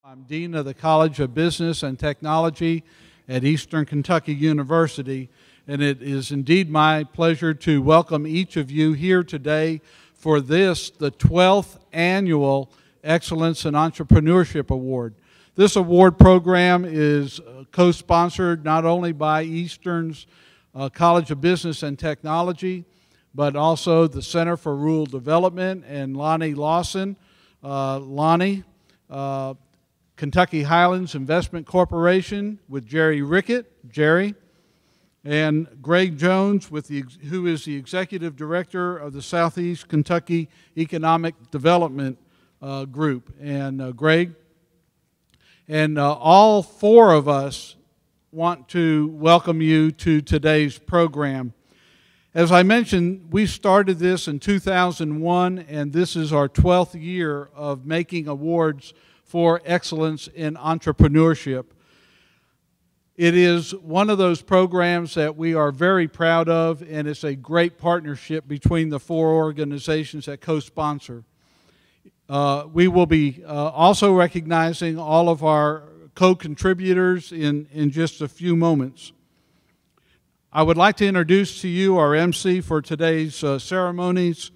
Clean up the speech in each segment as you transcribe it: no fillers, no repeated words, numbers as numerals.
I'm Dean of the College of Business and Technology at Eastern Kentucky University, and it is indeed my pleasure to welcome each of you here today for the 12th Annual Excellence in Entrepreneurship Award. This award program is co-sponsored not only by Eastern's College of Business and Technology, but also the Center for Rural Development and Lonnie Lawson. Kentucky Highlands Investment Corporation with Jerry Rickett, Jerry, and Greg Jones, who is the Executive Director of the Southeast Kentucky Economic Development Group. And Greg, and all four of us want to welcome you to today's program. As I mentioned, we started this in 2001, and this is our 12th year of making awards for excellence in entrepreneurship. It is one of those programs that we are very proud of, and it's a great partnership between the four organizations that co-sponsor. We will be also recognizing all of our co-contributors in just a few moments. I would like to introduce to you our MC for today's ceremonies,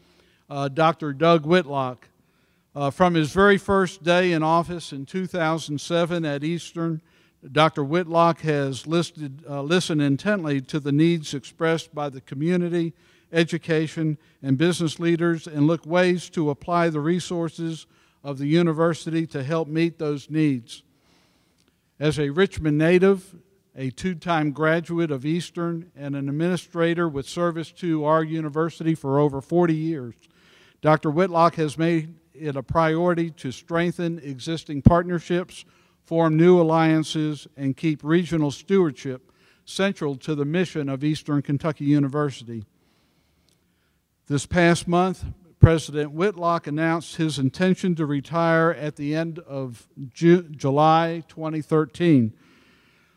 Dr. Doug Whitlock. From his very first day in office in 2007 at Eastern, Dr. Whitlock has listened intently to the needs expressed by the community, education, and business leaders and looked ways to apply the resources of the university to help meet those needs. As a Richmond native, a two-time graduate of Eastern, and an administrator with service to our university for over 40 years, Dr. Whitlock has made it a priority to strengthen existing partnerships, form new alliances, and keep regional stewardship central to the mission of Eastern Kentucky University. This past month, President Whitlock announced his intention to retire at the end of July 2013.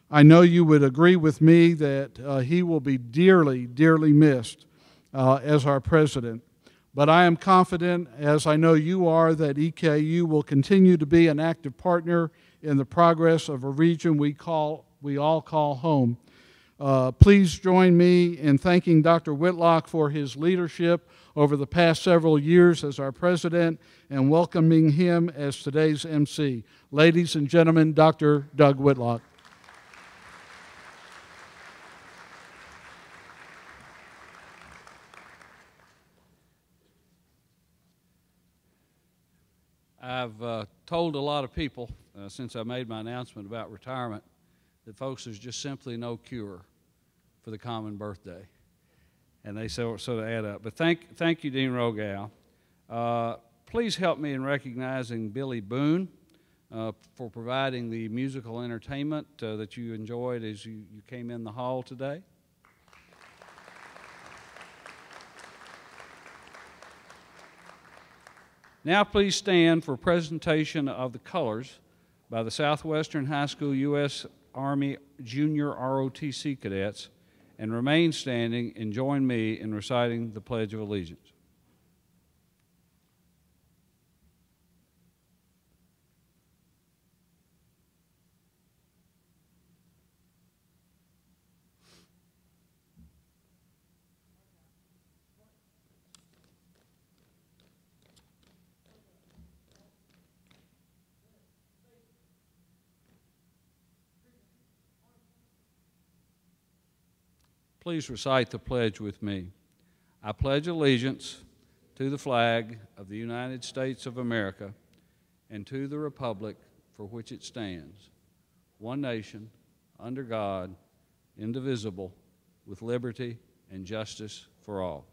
I know you would agree with me that he will be dearly, dearly missed as our president. But I am confident, as I know you are, that EKU will continue to be an active partner in the progress of a region we all call home. Please join me in thanking Dr. Whitlock for his leadership over the past several years as our president and welcoming him as today's MC. Ladies and gentlemen, Dr. Doug Whitlock. I've told a lot of people since I made my announcement about retirement that folks, there's just simply no cure for the common birthday, and they sort of add up. But thank you, Dean Rogal. Please help me in recognizing Billy Boone for providing the musical entertainment that you enjoyed as you came in the hall today. Now please stand for presentation of the colors by the Southwestern High School U.S. Army Junior ROTC cadets, and remain standing and join me in reciting the Pledge of Allegiance. Please recite the pledge with me. I pledge allegiance to the flag of the United States of America and to the republic for which it stands, one nation, under God, indivisible, with liberty and justice for all.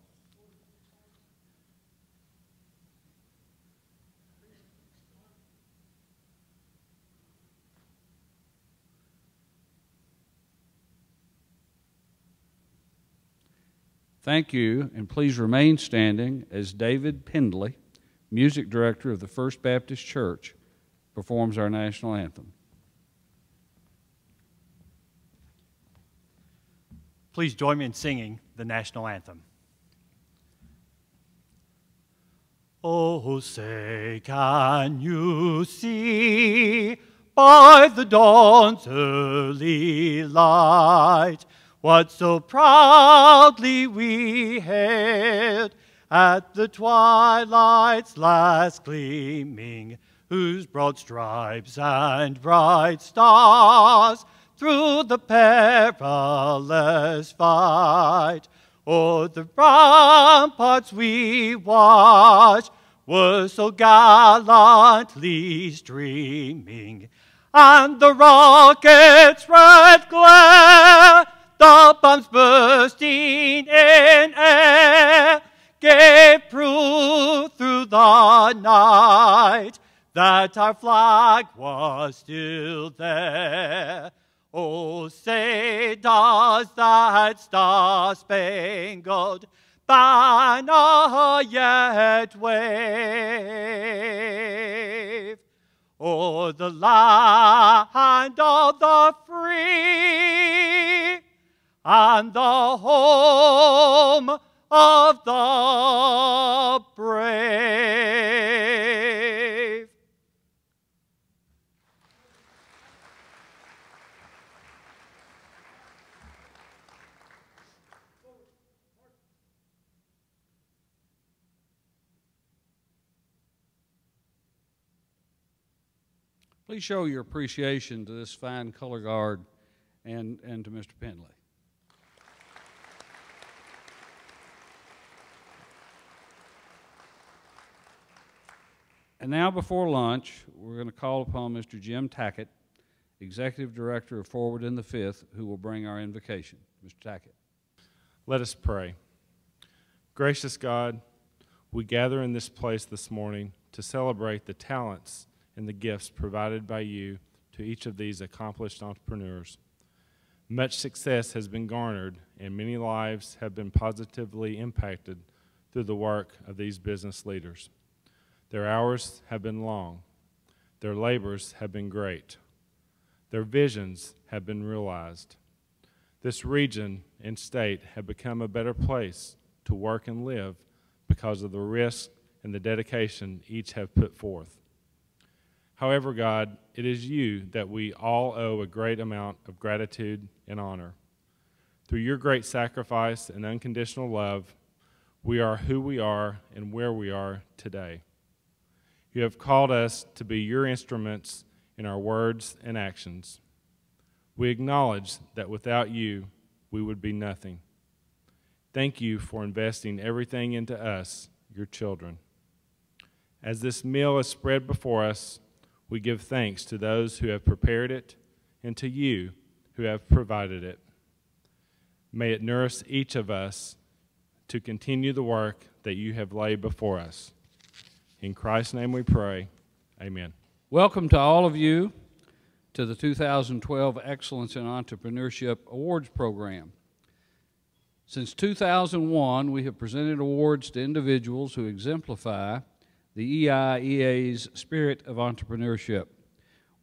Thank you, and please remain standing as David Pendley, Music Director of the First Baptist Church, performs our national anthem. Please join me in singing the national anthem. Oh, say, can you see by the dawn's early light, what so proudly we hailed at the twilight's last gleaming, whose broad stripes and bright stars through the perilous fight o'er the ramparts we watched were so gallantly streaming, and the rocket's red glare, the bombs bursting in air, gave proof through the night that our flag was still there. Oh, say does that star-spangled banner yet wave o'er the land of the free and the home of the brave? Please show your appreciation to this fine color guard and to Mr. Pendley. And now before lunch, we're going to call upon Mr. Jim Tackett, Executive Director of Forward in the Fifth, who will bring our invocation. Mr. Tackett. Let us pray. Gracious God, we gather in this place this morning to celebrate the talents and the gifts provided by you to each of these accomplished entrepreneurs. Much success has been garnered, and many lives have been positively impacted through the work of these business leaders. Their hours have been long. Their labors have been great. Their visions have been realized. This region and state have become a better place to work and live because of the risk and the dedication each have put forth. However, God, it is you that we all owe a great amount of gratitude and honor. Through your great sacrifice and unconditional love, we are who we are and where we are today. You have called us to be your instruments in our words and actions. We acknowledge that without you, we would be nothing. Thank you for investing everything into us, your children. As this meal is spread before us, we give thanks to those who have prepared it and to you who have provided it. May it nourish each of us to continue the work that you have laid before us. In Christ's name we pray, amen. Welcome to all of you to the 2012 Excellence in Entrepreneurship Awards Program. Since 2001, we have presented awards to individuals who exemplify the EIEA's spirit of entrepreneurship.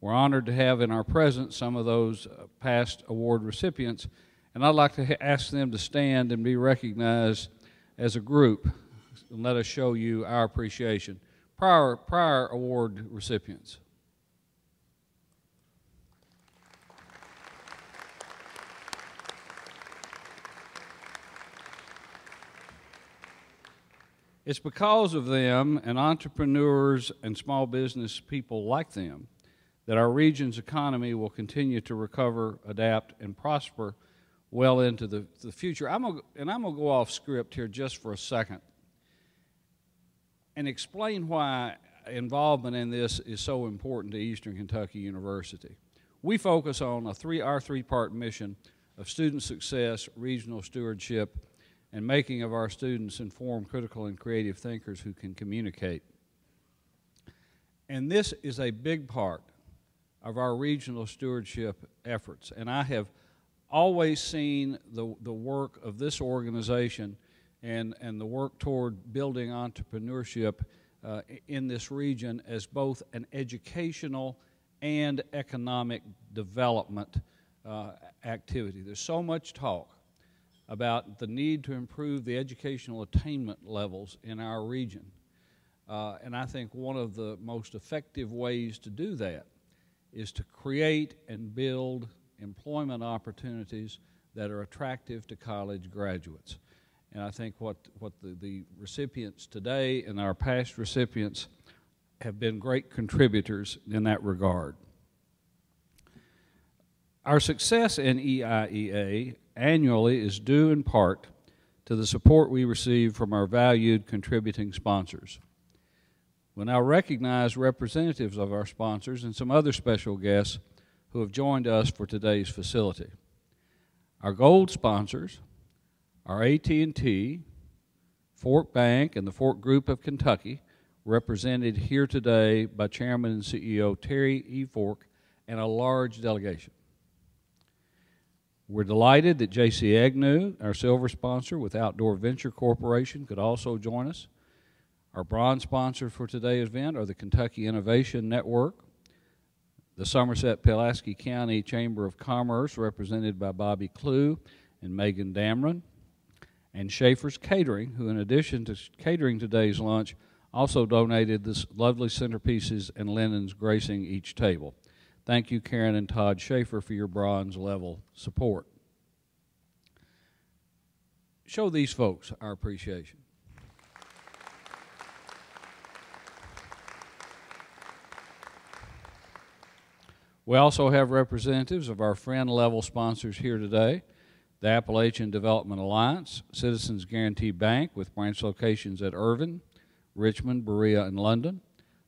We're honored to have in our presence some of those past award recipients, and I'd like to ask them to stand and be recognized as a group, and let us show you our appreciation. Prior award recipients. It's because of them and entrepreneurs and small business people like them that our region's economy will continue to recover, adapt, and prosper well into the future. I'm gonna go off script here just for a second and explain why involvement in this is so important to Eastern Kentucky University. We focus on our three-part mission of student success, regional stewardship, and making of our students informed, critical, and creative thinkers who can communicate. And this is a big part of our regional stewardship efforts. And I have always seen the work of this organization and the work toward building entrepreneurship in this region as both an educational and economic development activity. There's so much talk about the need to improve the educational attainment levels in our region. And I think one of the most effective ways to do that is to create and build employment opportunities that are attractive to college graduates. And I think what the recipients today and our past recipients have been great contributors in that regard. Our success in EIEA annually is due in part to the support we receive from our valued contributing sponsors. We'll now recognize representatives of our sponsors and some other special guests who have joined us for today's facility. Our gold sponsors are AT&T, Fork Bank, and the Fork Group of Kentucky, represented here today by Chairman and CEO Terry E. Fork and a large delegation. We're delighted that J.C. Agnew, our silver sponsor with Outdoor Venture Corporation, could also join us. Our bronze sponsors for today's event are the Kentucky Innovation Network, the Somerset-Pulaski County Chamber of Commerce, represented by Bobby Clue and Megan Damron, and Schaefer's Catering, who in addition to catering today's lunch, also donated the lovely centerpieces and linens gracing each table. Thank you, Karen and Todd Schaefer, for your bronze level support. Show these folks our appreciation. We also have representatives of our friend level sponsors here today: the Appalachian Development Alliance, Citizens Guarantee Bank with branch locations at Irvine, Richmond, Berea, and London,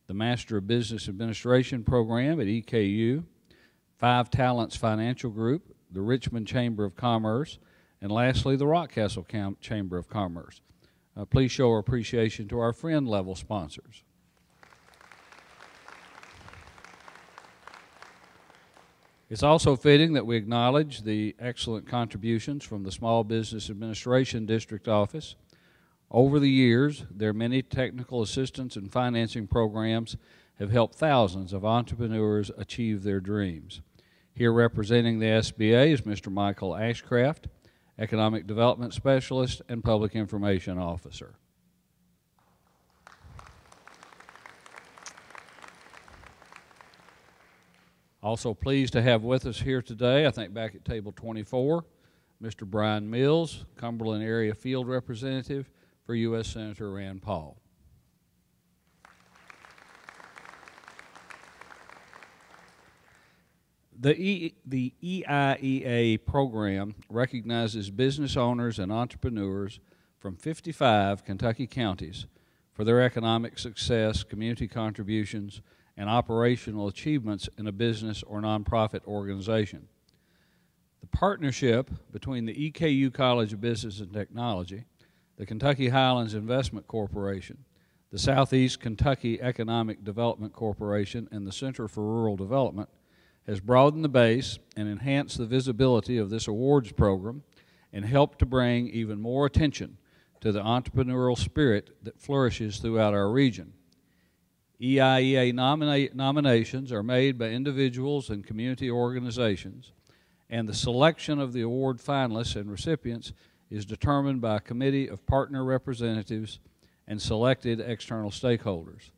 the Master of Business Administration program at EKU, Five Talents Financial Group, the Richmond Chamber of Commerce, and lastly, the Rockcastle Chamber of Commerce. Please show our appreciation to our friend level sponsors. It's also fitting that we acknowledge the excellent contributions from the Small Business Administration District Office. Over the years, their many technical assistance and financing programs have helped thousands of entrepreneurs achieve their dreams. Here representing the SBA is Mr. Michael Ashcraft, Economic Development Specialist and Public Information Officer. Also pleased to have with us here today, I think back at table 24, Mr. Brian Mills, Cumberland Area Field Representative for U.S. Senator Rand Paul. The EIEA program recognizes business owners and entrepreneurs from 55 Kentucky counties for their economic success, community contributions, and operational achievements in a business or nonprofit organization. The partnership between the EKU College of Business and Technology, the Kentucky Highlands Investment Corporation, the Southeast Kentucky Economic Development Corporation, and the Center for Rural Development has broadened the base and enhanced the visibility of this awards program and helped to bring even more attention to the entrepreneurial spirit that flourishes throughout our region. EIEA nominations are made by individuals and community organizations, and the selection of the award finalists and recipients is determined by a committee of partner representatives and selected external stakeholders.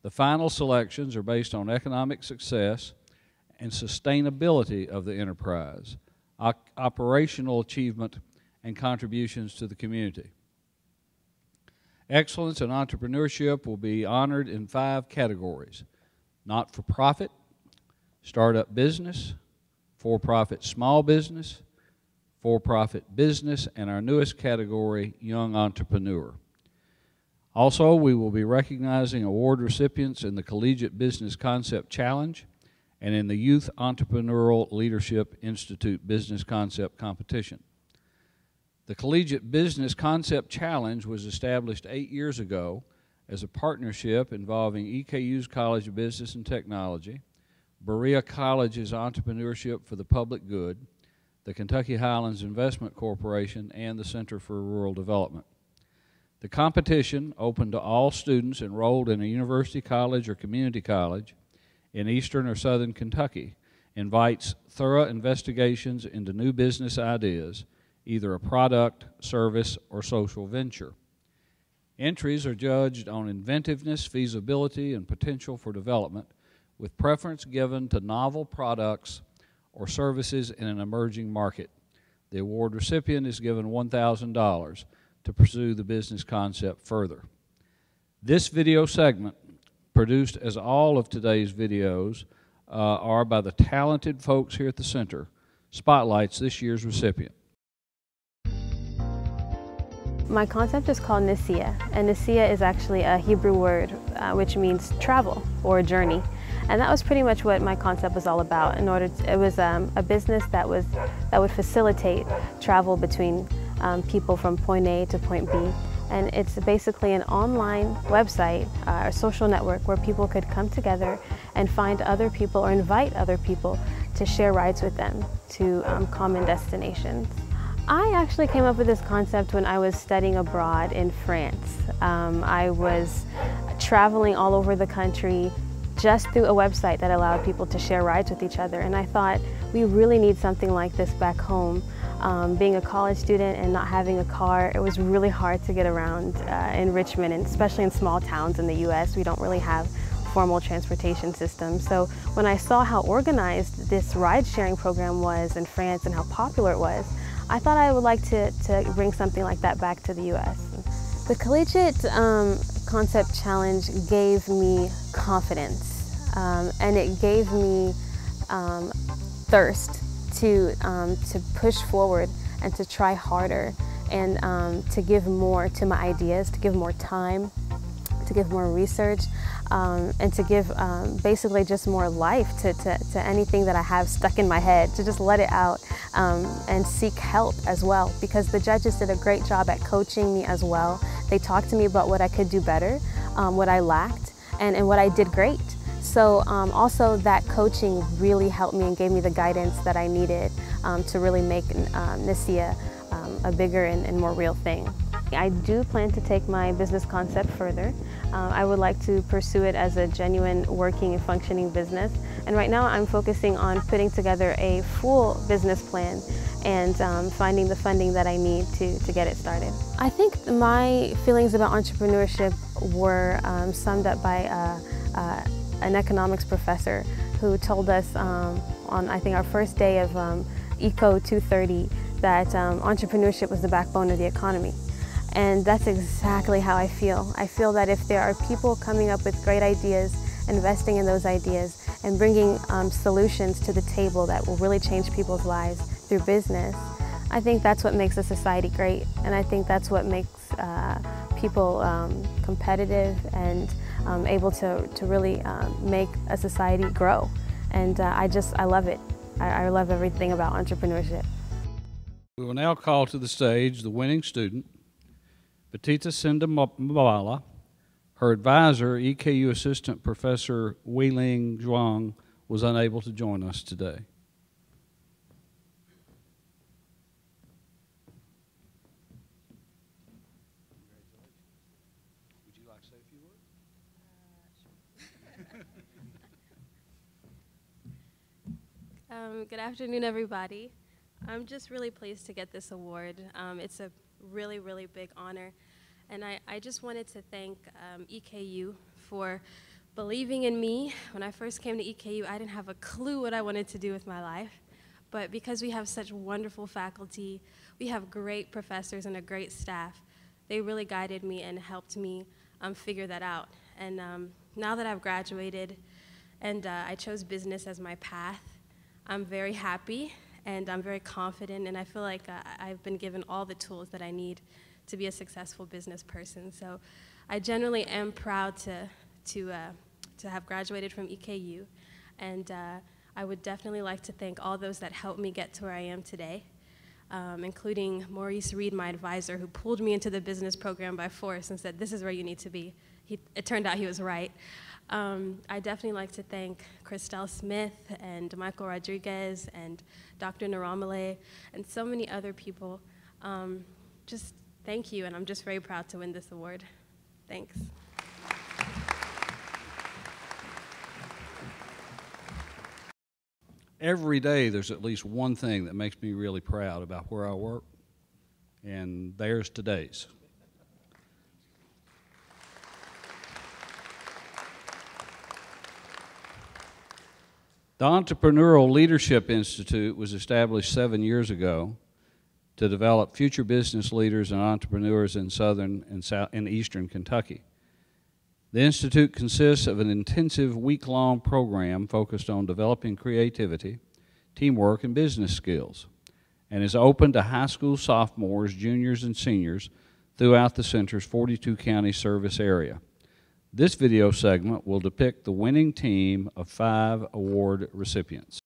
The final selections are based on economic success and sustainability of the enterprise, operational achievement, and contributions to the community. Excellence in entrepreneurship will be honored in 5 categories: not-for-profit, startup business, for-profit small business, for-profit business, and our newest category, young entrepreneur. Also, we will be recognizing award recipients in the Collegiate Business Concept Challenge and in the Youth Entrepreneurial Leadership Institute Business Concept Competition. The Collegiate Business Concept Challenge was established 8 years ago as a partnership involving EKU's College of Business and Technology, Berea College's Entrepreneurship for the Public Good, the Kentucky Highlands Investment Corporation, and the Center for Rural Development. The competition, open to all students enrolled in a university college or community college in eastern or southern Kentucky, invites thorough investigations into new business ideas, either a product, service, or social venture. Entries are judged on inventiveness, feasibility, and potential for development, with preference given to novel products or services in an emerging market. The award recipient is given $1,000 to pursue the business concept further. This video segment, produced as all of today's videos are by the talented folks here at the center, spotlights this year's recipient. My concept is called Nicaea, and Nicaea is actually a Hebrew word which means travel or journey. And that was pretty much what my concept was all about. It was a business that would facilitate travel between people from point A to point B. And it's basically an online website, a social network where people could come together and find other people or invite other people to share rides with them to common destinations. I actually came up with this concept when I was studying abroad in France. I was traveling all over the country just through a website that allowed people to share rides with each other. And I thought, we really need something like this back home. Being a college student and not having a car, it was really hard to get around in Richmond, and especially in small towns in the US, we don't really have formal transportation systems. So when I saw how organized this ride-sharing program was in France and how popular it was, I thought I would like to bring something like that back to the US. The Collegiate Concept Challenge gave me confidence, and it gave me thirst to push forward and to try harder, and to give more to my ideas, to give more time, to give more research, and to give basically just more life to anything that I have stuck in my head, to just let it out and seek help as well, because the judges did a great job at coaching me as well. They talked to me about what I could do better, what I lacked, and what I did great. So also that coaching really helped me and gave me the guidance that I needed to really make Nicaea a bigger and more real thing. I do plan to take my business concept further. I would like to pursue it as a genuine working and functioning business. And right now I'm focusing on putting together a full business plan and finding the funding that I need to get it started. I think my feelings about entrepreneurship were summed up by an economics professor who told us on, I think, our first day of Eco 230 that entrepreneurship was the backbone of the economy. And that's exactly how I feel. I feel that if there are people coming up with great ideas, investing in those ideas, and bringing solutions to the table that will really change people's lives through business, I think that's what makes a society great. And I think that's what makes people competitive and able to really make a society grow. And I love it. I love everything about entrepreneurship. We will now call to the stage the winning student, Petita Sindamala. Her advisor, EKU Assistant Professor Weiling Zhuang, was unable to join us today. Would you like to say a few words? Good afternoon, everybody. I'm just really pleased to get this award. It's a really, really big honor. And I just wanted to thank EKU for believing in me. When I first came to EKU, I didn't have a clue what I wanted to do with my life. But because we have such wonderful faculty, we have great professors and a great staff, they really guided me and helped me figure that out. And now that I've graduated and I chose business as my path, I'm very happy and I'm very confident, and I feel like I've been given all the tools that I need to be a successful business person. So I generally am proud to have graduated from EKU, and I would definitely like to thank all those that helped me get to where I am today, including Maurice Reed, my advisor, who pulled me into the business program by force and said, this is where you need to be. It turned out he was right. I definitely like to thank Christelle Smith and Michael Rodriguez and Dr. Naramale and so many other people. Just thank you, and I'm just very proud to win this award. Thanks. Every day there's at least one thing that makes me really proud about where I work, and there's today's. The Entrepreneurial Leadership Institute was established 7 years ago to develop future business leaders and entrepreneurs in southern and eastern Kentucky. The Institute consists of an intensive week-long program focused on developing creativity, teamwork, and business skills, and is open to high school sophomores, juniors, and seniors throughout the center's 42-county service area. This video segment will depict the winning team of 5 award recipients.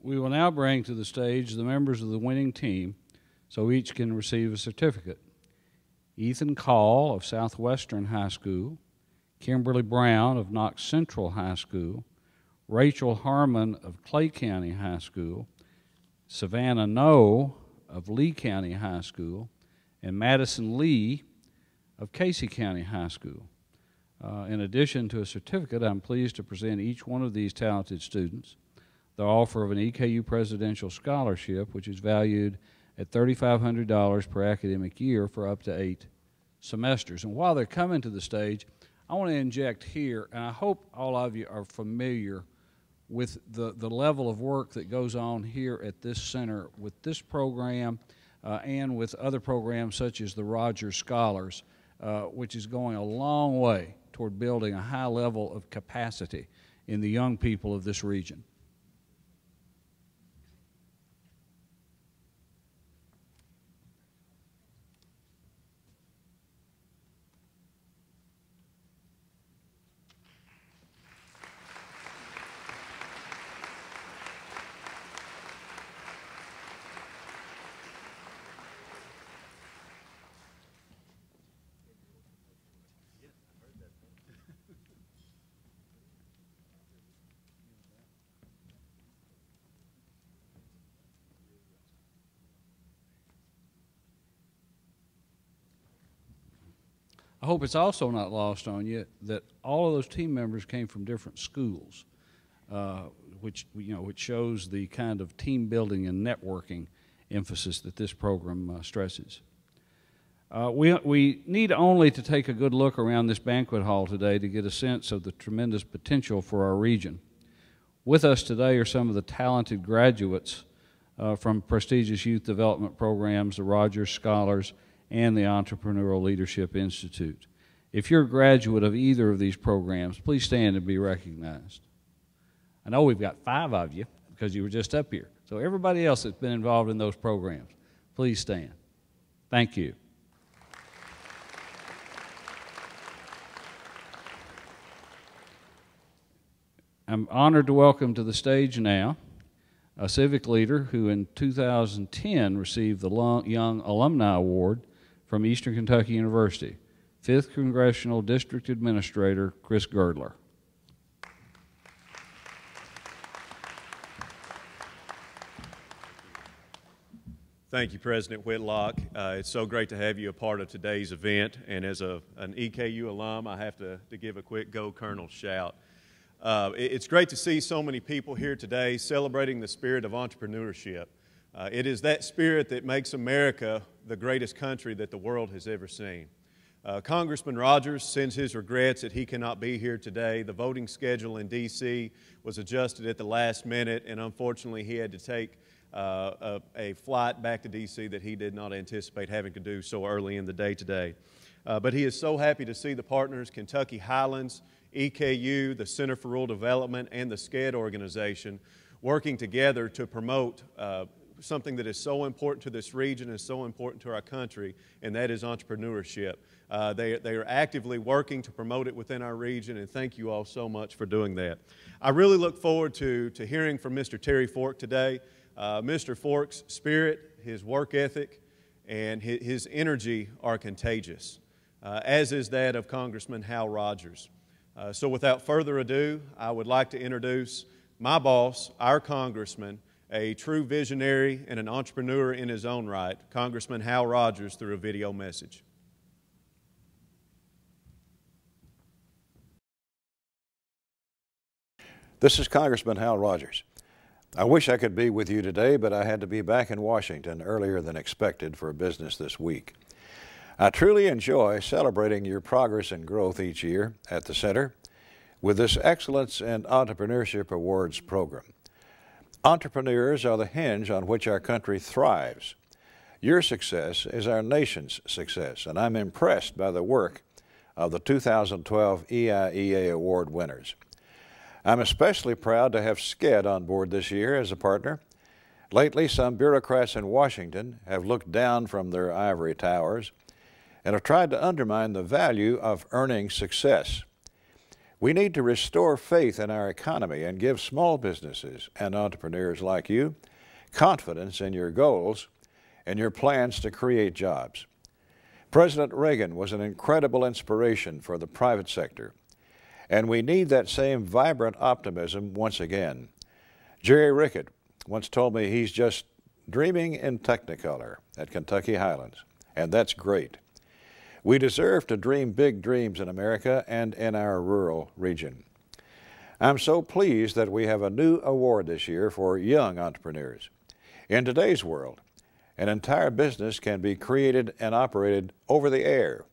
We will now bring to the stage the members of the winning team so each can receive a certificate. Ethan Call of Southwestern High School, Kimberly Brown of Knox Central High School, Rachel Harmon of Clay County High School, Savannah Noe of Lee County High School, and Madison Lee of Casey County High School. In addition to a certificate, I'm pleased to present each one of these talented students the offer of an EKU Presidential Scholarship, which is valued at $3,500 per academic year for up to 8 semesters. And while they're coming to the stage, I want to inject here, and I hope all of you are familiar with the level of work that goes on here at this center with this program and with other programs such as the Rogers Scholars, which is going a long way toward building a high level of capacity in the young people of this region. I hope it's also not lost on you that all of those team members came from different schools. which shows the kind of team building and networking emphasis that this program stresses. We need only to take a good look around this banquet hall today to get a sense of the tremendous potential for our region. With us today are some of the talented graduates from prestigious youth development programs, the Rogers Scholars, and the Entrepreneurial Leadership Institute. If you're a graduate of either of these programs, please stand and be recognized. I know we've got 5 of you because you were just up here. So everybody else that's been involved in those programs, please stand. Thank you. I'm honored to welcome to the stage now a civic leader who in 2010 received the Young Alumni Award from Eastern Kentucky University, 5th Congressional District Administrator Chris Girdler. Thank you, President Whitlock. It's so great to have you a part of today's event, and as an EKU alum, I have to give a quick Go Colonel shout. It's great to see so many people here today celebrating the spirit of entrepreneurship. It is that spirit that makes America the greatest country that the world has ever seen. Congressman Rogers sends his regrets that he cannot be here today. The voting schedule in D.C. was adjusted at the last minute, and unfortunately he had to take a flight back to D.C. that he did not anticipate having to do so early in the day today. But he is so happy to see the partners, Kentucky Highlands, EKU, the Center for Rural Development, and the SCED organization working together to promote something that is so important to this region and so important to our country, and that is entrepreneurship. They are actively working to promote it within our region, and thank you all so much for doing that. I really look forward to hearing from Mr. Terry Fork today. Mr. Fork's spirit, his work ethic, and his energy are contagious, as is that of Congressman Hal Rogers. So without further ado, I would like to introduce my boss, our congressman, a true visionary and an entrepreneur in his own right, Congressman Hal Rogers, through a video message. This is Congressman Hal Rogers. I wish I could be with you today, but I had to be back in Washington earlier than expected for business this week. I truly enjoy celebrating your progress and growth each year at the Center with this Excellence in Entrepreneurship Awards program. Entrepreneurs are the hinge on which our country thrives. Your success is our nation's success, and I'm impressed by the work of the 2012 EIEA Award winners. I'm especially proud to have SCED on board this year as a partner. Lately, some bureaucrats in Washington have looked down from their ivory towers and have tried to undermine the value of earning success. We need to restore faith in our economy and give small businesses and entrepreneurs like you confidence in your goals and your plans to create jobs. President Reagan was an incredible inspiration for the private sector, and we need that same vibrant optimism once again. Jerry Rickett once told me he's just dreaming in Technicolor at Kentucky Highlands, and that's great. We deserve to dream big dreams in America and in our rural region. I'm so pleased that we have a new award this year for young entrepreneurs. In today's world, an entire business can be created and operated over the air,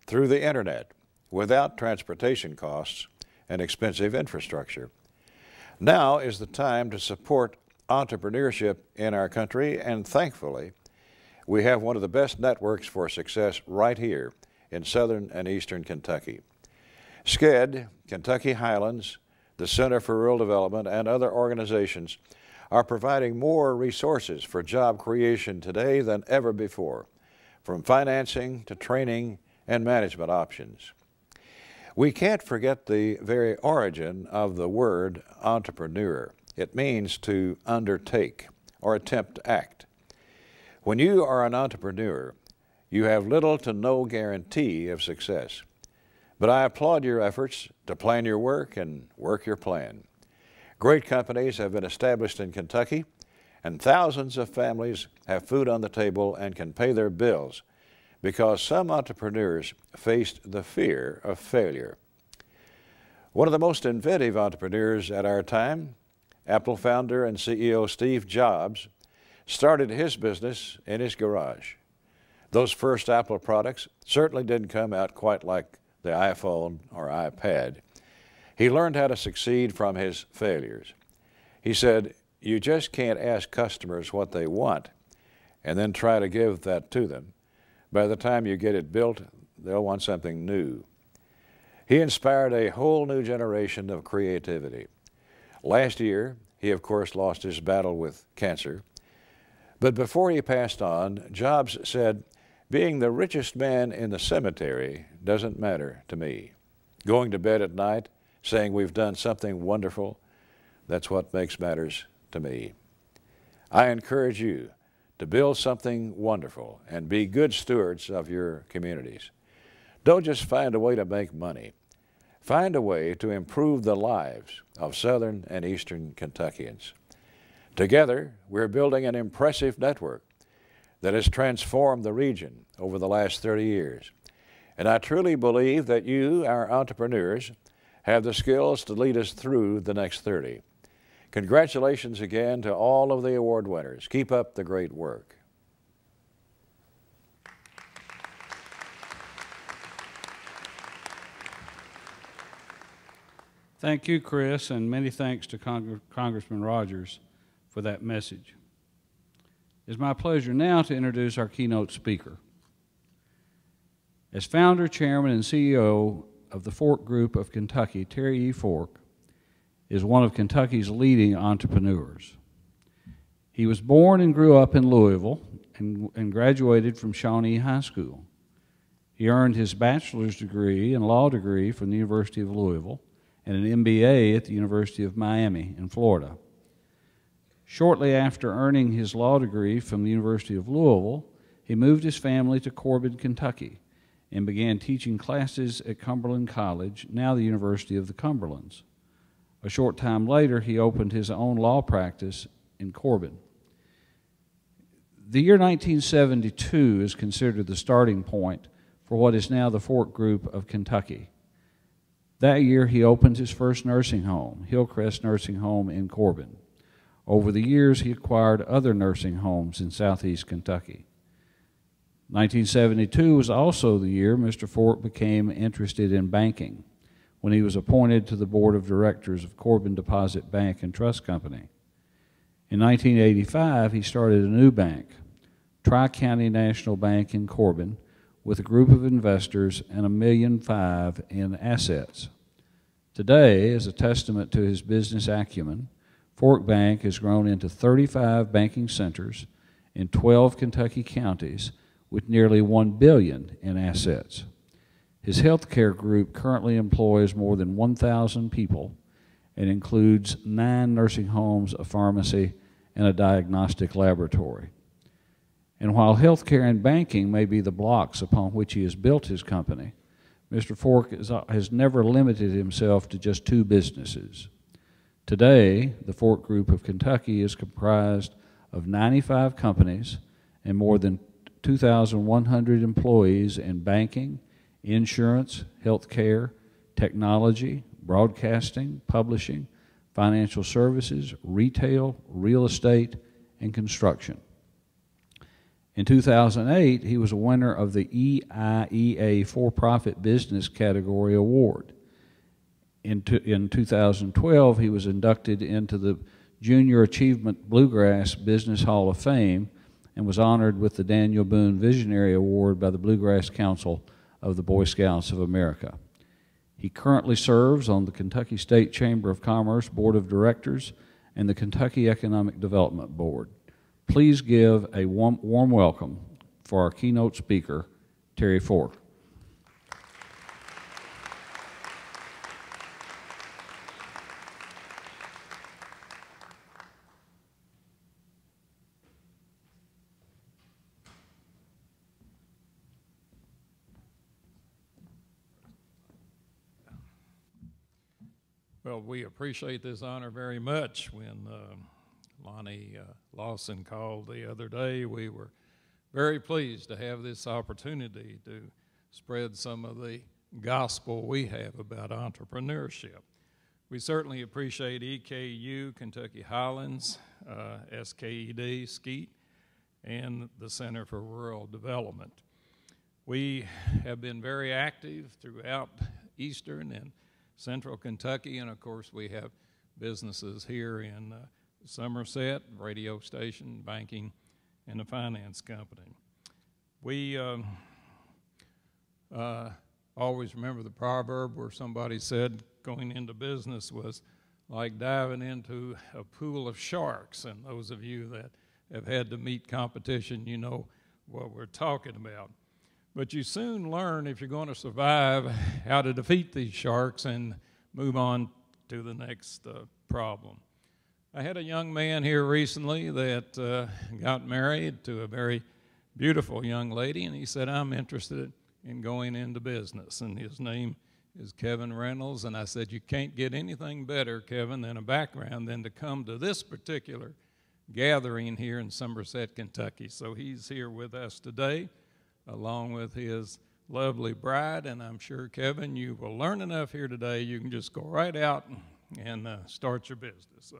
through the internet, without transportation costs and expensive infrastructure. Now is the time to support entrepreneurship in our country, and thankfully, we have one of the best networks for success right here in southern and eastern Kentucky. SCED, Kentucky Highlands, the Center for Rural Development, and other organizations are providing more resources for job creation today than ever before, from financing to training and management options. We can't forget the very origin of the word entrepreneur. It means to undertake or attempt to act. When you are an entrepreneur, you have little to no guarantee of success. But I applaud your efforts to plan your work and work your plan. Great companies have been established in Kentucky, and thousands of families have food on the table and can pay their bills because some entrepreneurs faced the fear of failure. One of the most inventive entrepreneurs at our time, Apple founder and CEO Steve Jobs, started his business in his garage. Those first Apple products certainly didn't come out quite like the iPhone or iPad. He learned how to succeed from his failures. He said, "You just can't ask customers what they want and then try to give that to them. By the time you get it built, they'll want something new." He inspired a whole new generation of creativity. Last year, he of course lost his battle with cancer. But before he passed on, Jobs said, "Being the richest man in the cemetery doesn't matter to me. Going to bed at night, saying we've done something wonderful, that's what makes matters to me." I encourage you to build something wonderful and be good stewards of your communities. Don't just find a way to make money. Find a way to improve the lives of southern and eastern Kentuckians. Together, we're building an impressive network that has transformed the region over the last 30 years. And I truly believe that you, our entrepreneurs, have the skills to lead us through the next 30. Congratulations again to all of the award winners. Keep up the great work. Thank you, Chris, and many thanks to Congressman Rogers for that message. It's my pleasure now to introduce our keynote speaker. As founder, chairman, and CEO of the Fork Group of Kentucky, Terry E. Fork is one of Kentucky's leading entrepreneurs. He was born and grew up in Louisville and graduated from Shawnee High School. He earned his bachelor's degree and law degree from the University of Louisville and an MBA at the University of Miami in Florida. Shortly after earning his law degree from the University of Louisville, he moved his family to Corbin, Kentucky, and began teaching classes at Cumberland College, now the University of the Cumberlands. A short time later, he opened his own law practice in Corbin. The year 1972 is considered the starting point for what is now the Fork Group of Kentucky. That year, he opened his first nursing home, Hillcrest Nursing Home in Corbin. Over the years, he acquired other nursing homes in southeast Kentucky. 1972 was also the year Mr. Fork became interested in banking when he was appointed to the board of directors of Corbin Deposit Bank and Trust Company. In 1985, he started a new bank, Tri-County National Bank in Corbin, with a group of investors and $1.5 million in assets. Today, as a testament to his business acumen, Fork Bank has grown into 35 banking centers in 12 Kentucky counties with nearly $1 billion in assets. His healthcare group currently employs more than 1,000 people and includes 9 nursing homes, a pharmacy, and a diagnostic laboratory. And while healthcare and banking may be the blocks upon which he has built his company, Mr. Fork has never limited himself to just 2 businesses. Today, the Fork Group of Kentucky is comprised of 95 companies and more than 2,100 employees in banking, insurance, healthcare, technology, broadcasting, publishing, financial services, retail, real estate, and construction. In 2008, he was a winner of the EIEA For-Profit Business Category Award. In 2012, he was inducted into the Junior Achievement Bluegrass Business Hall of Fame and was honored with the Daniel Boone Visionary Award by the Bluegrass Council of the Boy Scouts of America. He currently serves on the Kentucky State Chamber of Commerce Board of Directors and the Kentucky Economic Development Board. Please give a warm welcome for our keynote speaker, Terry Fork. Well, we appreciate this honor very much. When Lonnie Lawson called the other day, we were very pleased to have this opportunity to spread some of the gospel we have about entrepreneurship. We certainly appreciate EKU, Kentucky Highlands, SKED, SKEET, and the Center for Rural Development. We have been very active throughout eastern and central Kentucky, and of course we have businesses here in Somerset, radio station, banking, and a finance company. We always remember the proverb where somebody said going into business was like diving into a pool of sharks, and those of you that have had to meet competition, you know what we're talking about. But you soon learn, if you're going to survive, how to defeat these sharks and move on to the next problem. I had a young man here recently that got married to a very beautiful young lady, and he said, I'm interested in going into business, and his name is Kevin Reynolds. And I said, you can't get anything better, Kevin, than a background than to come to this particular gathering here in Somerset, Kentucky. So he's here with us today, along with his lovely bride, and I'm sure, Kevin, you will learn enough here today you can just go right out and start your business. So,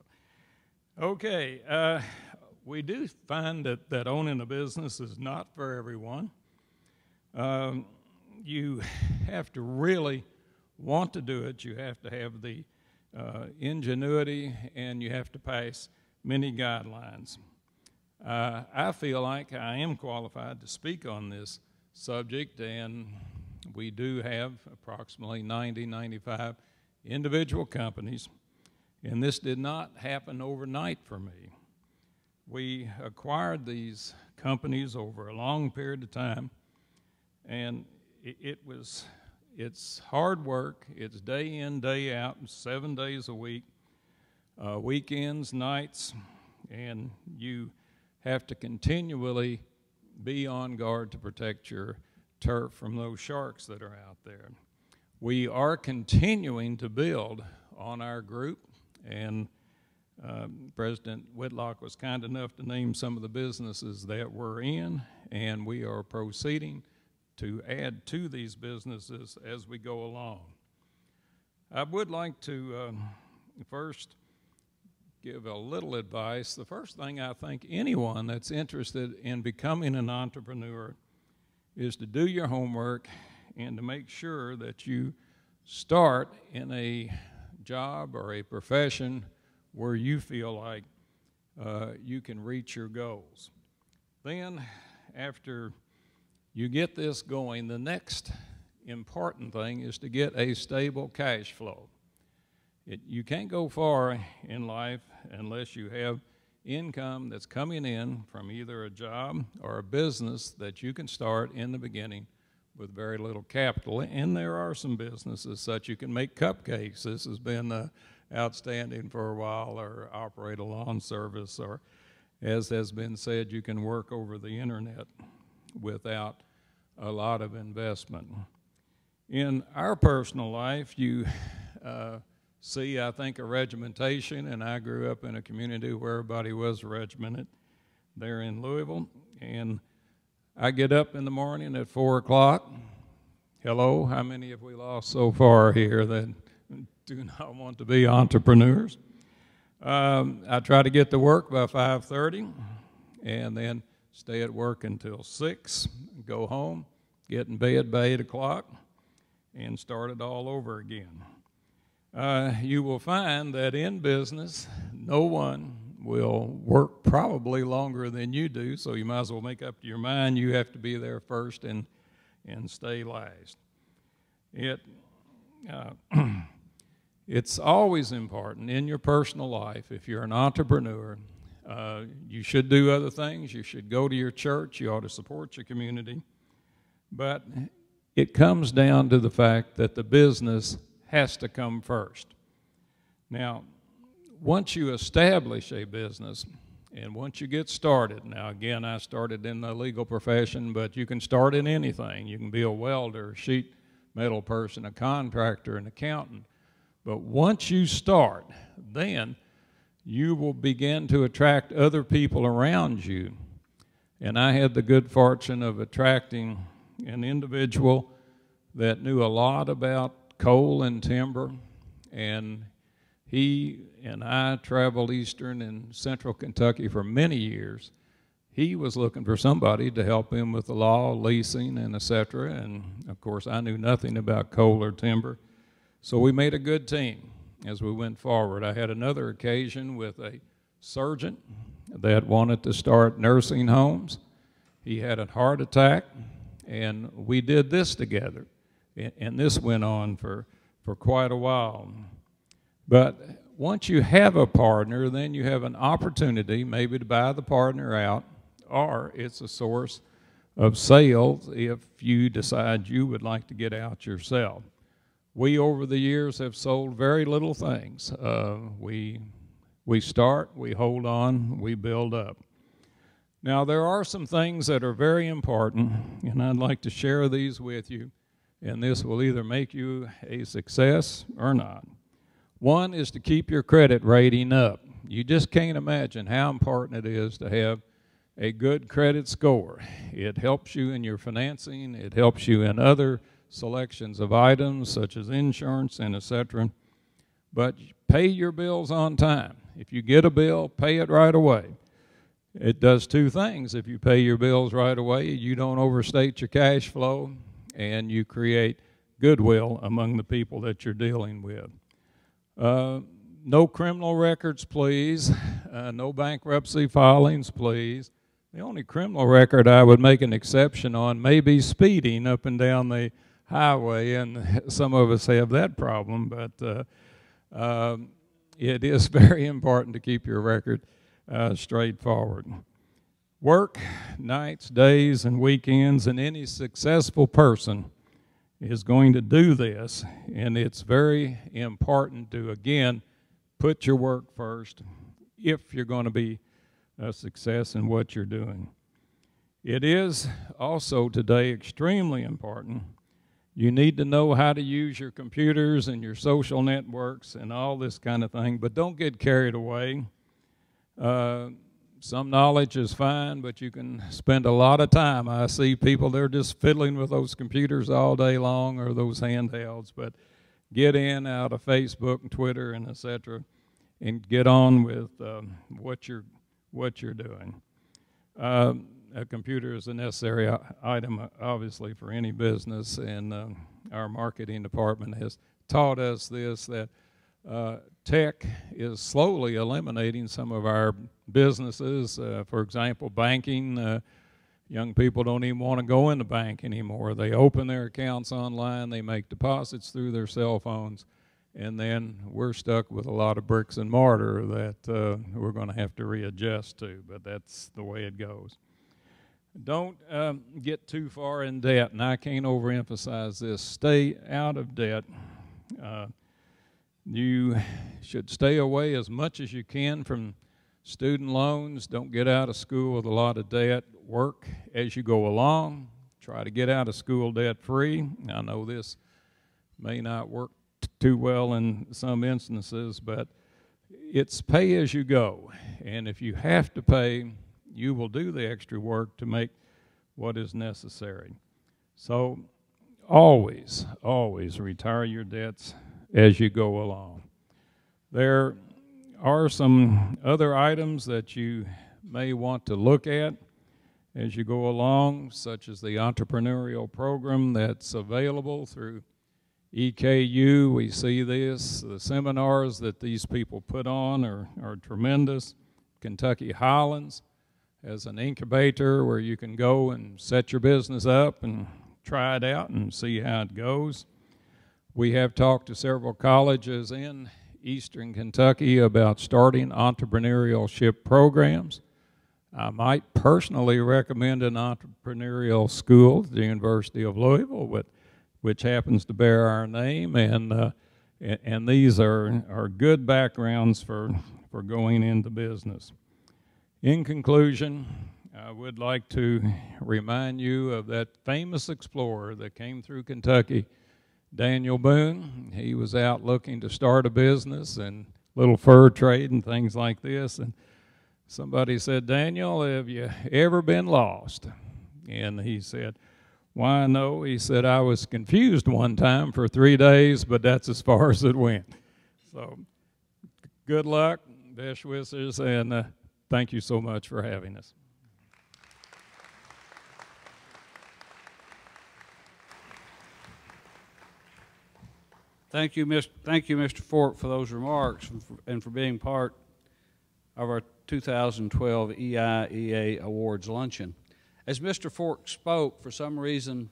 okay, we do find that owning a business is not for everyone. You have to really want to do it. You have to have the ingenuity, and you have to pass many guidelines. I feel like I am qualified to speak on this subject, and we do have approximately 95 individual companies, and this did not happen overnight for me. We acquired these companies over a long period of time, and it's hard work. It's day in, day out, 7 days a week, weekends, nights, and you have to continually be on guard to protect your turf from those sharks that are out there. We are continuing to build on our group, and President Whitlock was kind enough to name some of the businesses that we're in, and we are proceeding to add to these businesses as we go along. I would like to first give a little advice. The first thing I think anyone that's interested in becoming an entrepreneur is to do your homework and to make sure that you start in a job or a profession where you feel like you can reach your goals. Then, after you get this going, the next important thing is to get a stable cash flow. You can't go far in life unless you have income that's coming in from either a job or a business that you can start in the beginning with very little capital. And there are some businesses such you can make cupcakes. This has been outstanding for a while, or operate a lawn service, or as has been said, you can work over the internet without a lot of investment. In our personal life, you see, I think, a regimentation, and I grew up in a community where everybody was regimented there in Louisville, and I get up in the morning at 4 o'clock. Hello, how many have we lost so far here that do not want to be entrepreneurs? I try to get to work by 5:30, and then stay at work until 6, go home, get in bed by 8 o'clock, and start it all over again. You will find that in business, no one will work probably longer than you do, so you might as well make up your mind you have to be there first and stay last. It's always important in your personal life, if you're an entrepreneur, you should do other things. You should go to your church. You ought to support your community. But it comes down to the fact that the business has to come first. Now, once you establish a business and once you get started, now again, I started in the legal profession, but you can start in anything. You can be a welder, a sheet metal person, a contractor, an accountant. But once you start, then you will begin to attract other people around you. And I had the good fortune of attracting an individual that knew a lot about coal and timber, and he and I traveled eastern and central Kentucky for many years. He was looking for somebody to help him with the law, leasing, and et cetera, and of course I knew nothing about coal or timber. So we made a good team as we went forward. I had another occasion with a surgeon that wanted to start nursing homes. He had a heart attack, and we did this together. And this went on for quite a while. But once you have a partner, then you have an opportunity maybe to buy the partner out, or it's a source of sales if you decide you would like to get out yourself. We, over the years, have sold very little things. We start, we hold on, we build up. Now, there are some things that are very important, and I'd like to share these with you, and this will either make you a success or not. One is to keep your credit rating up. You just can't imagine how important it is to have a good credit score. It helps you in your financing. It helps you in other selections of items such as insurance and etc. But pay your bills on time. If you get a bill, pay it right away. It does two things. If you pay your bills right away, you don't overstate your cash flow, and you create goodwill among the people that you're dealing with. No criminal records, please. No bankruptcy filings, please. The only criminal record I would make an exception on may be speeding up and down the highway, and some of us have that problem, but it is very important to keep your record straightforward. Work nights, days, and weekends, and any successful person is going to do this, and it's very important to, again, put your work first if you're going to be a success in what you're doing. It is also today extremely important. You need to know how to use your computers and your social networks and all this kind of thing, but don't get carried away. Some knowledge is fine, but you can spend a lot of time. I see people, they're just fiddling with those computers all day long or those handhelds, but get in out of Facebook and Twitter and etc. and get on with what you're doing. A computer is a necessary item, obviously, for any business, and our marketing department has taught us this, that tech is slowly eliminating some of our businesses. For example, banking. Young people don't even want to go in the bank anymore. They open their accounts online, they make deposits through their cell phones, and then we're stuck with a lot of bricks and mortar that we're going to have to readjust to, but that's the way it goes. Don't get too far in debt, and I can't overemphasize this. Stay out of debt. You should stay away as much as you can from student loans. Don't get out of school with a lot of debt. Work as you go along. Try to get out of school debt-free. I know this may not work too well in some instances, but it's pay as you go. And if you have to pay, you will do the extra work to make what is necessary. So always, always retire your debts as you go along. There are some other items that you may want to look at as you go along, such as the entrepreneurial program that's available through EKU. We see this. The seminars that these people put on are tremendous. Kentucky Highlands as an incubator where you can go and set your business up and try it out and see how it goes. We have talked to several colleges in Eastern Kentucky about starting entrepreneurship programs. I might personally recommend an entrepreneurial school, the University of Louisville, which happens to bear our name, and these are good backgrounds for going into business. In conclusion, I would like to remind you of that famous explorer that came through Kentucky, Daniel Boone. He was out looking to start a business and little fur trade and things like this, and somebody said, "Daniel, have you ever been lost?" And he said, Why no? He said, I was confused one time for 3 days, but that's as far as it went. So good luck, best wishes, and thank you so much for having us. Thank you, Mr. Fork, for those remarks and for being part of our 2012 EIEA Awards Luncheon. As Mr. Fork spoke, for some reason,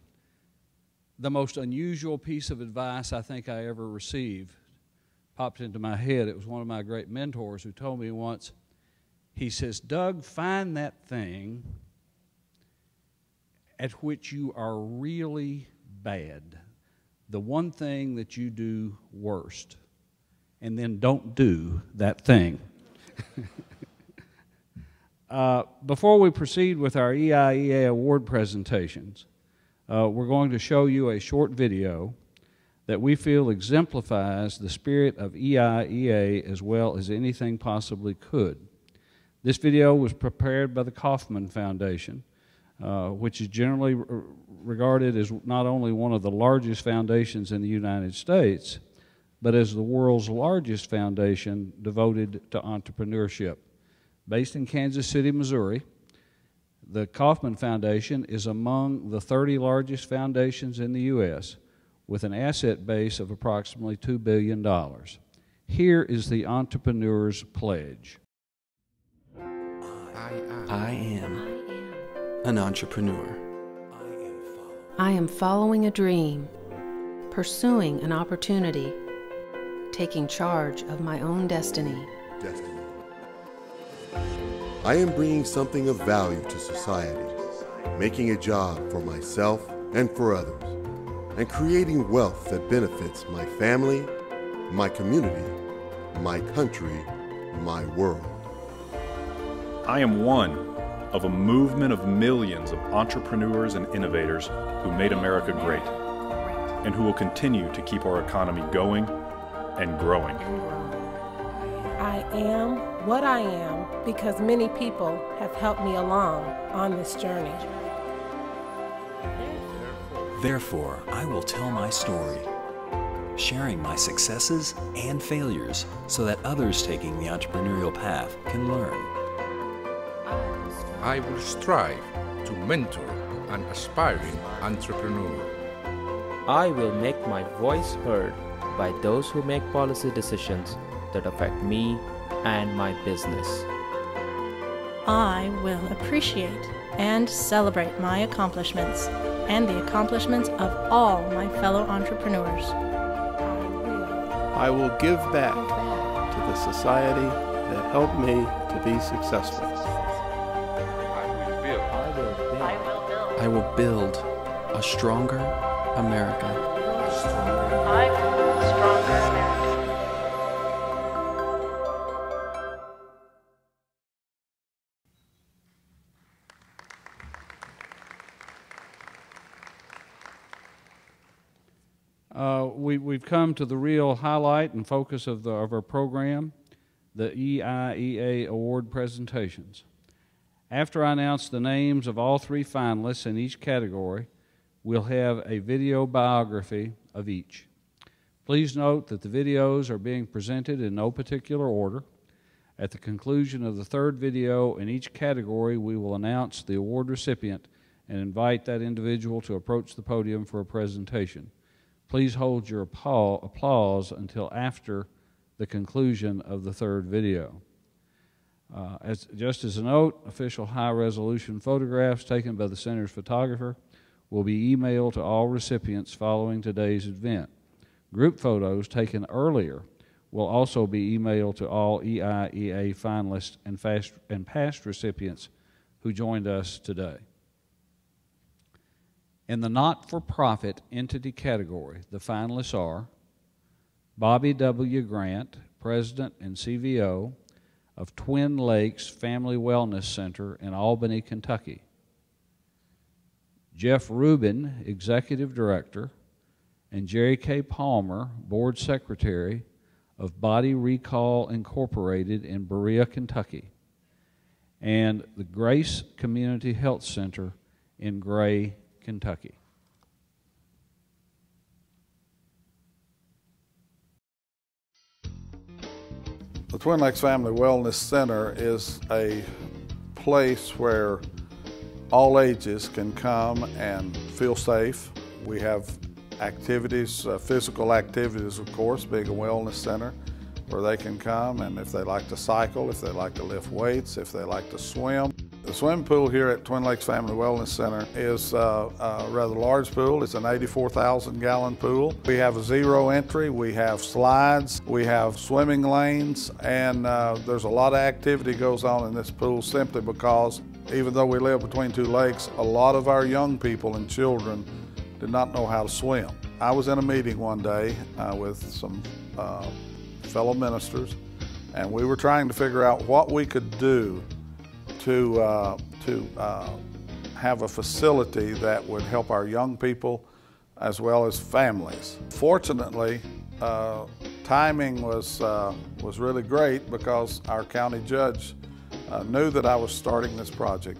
the most unusual piece of advice I think I ever received popped into my head. It was one of my great mentors who told me once, he says, Doug, find that thing at which you are really bad, the one thing that you do worst, and then don't do that thing. Before we proceed with our EIEA award presentations, we're going to show you a short video that we feel exemplifies the spirit of EIEA as well as anything possibly could. This video was prepared by the Kauffman Foundation, which is generally regarded as not only one of the largest foundations in the United States, but as the world's largest foundation devoted to entrepreneurship. Based in Kansas City, Missouri, the Kauffman Foundation is among the 30 largest foundations in the U.S. with an asset base of approximately $2 billion. Here is the entrepreneur's pledge. I am an entrepreneur. I am following a dream, pursuing an opportunity, taking charge of my own destiny. I am bringing something of value to society, making a job for myself and for others, and creating wealth that benefits my family, my community, my country, my world. I am one of a movement of millions of entrepreneurs and innovators who made America great, and who will continue to keep our economy going and growing. I am what I am because many people have helped me along on this journey. Therefore, I will tell my story, sharing my successes and failures so that others taking the entrepreneurial path can learn. I will strive to mentor an aspiring entrepreneur. I will make my voice heard by those who make policy decisions that affect me and my business. I will appreciate and celebrate my accomplishments and the accomplishments of all my fellow entrepreneurs. I will give back to the society that helped me to be successful. I will build a stronger America. I will build a stronger America. We've come to the real highlight and focus of our program, the EIEA award presentations. After I announce the names of all 3 finalists in each category, we'll have a video biography of each. Please note that the videos are being presented in no particular order. At the conclusion of the 3rd video in each category, we will announce the award recipient and invite that individual to approach the podium for a presentation. Please hold your applause until after the conclusion of the 3rd video. Just as a note, official high-resolution photographs taken by the Center's photographer will be emailed to all recipients following today's event. Group photos taken earlier will also be emailed to all EIEA finalists and past recipients who joined us today. In the not-for-profit entity category, the finalists are Bobby W. Grant, President and CVO of Twin Lakes Family Wellness Center in Albany, Kentucky; Jeff Rubin, Executive Director, and Jerry K. Palmer, Board Secretary of Body Recall Incorporated in Berea, Kentucky, and the Grace Community Health Center in Gray, Kentucky. The Twin Lakes Family Wellness Center is a place where all ages can come and feel safe. We have activities, physical activities, of course, being a wellness center, where they can come, and if they like to cycle, if they like to lift weights, if they like to swim. The swimming pool here at Twin Lakes Family Wellness Center is a rather large pool. It's an 84,000 gallon pool. We have a zero entry, we have slides, we have swimming lanes, and there's a lot of activity goes on in this pool simply because even though we live between two lakes, a lot of our young people and children did not know how to swim. I was in a meeting one day with some fellow ministers, and we were trying to figure out what we could do to have a facility that would help our young people as well as families. Fortunately, timing was really great because our county judge knew that I was starting this project,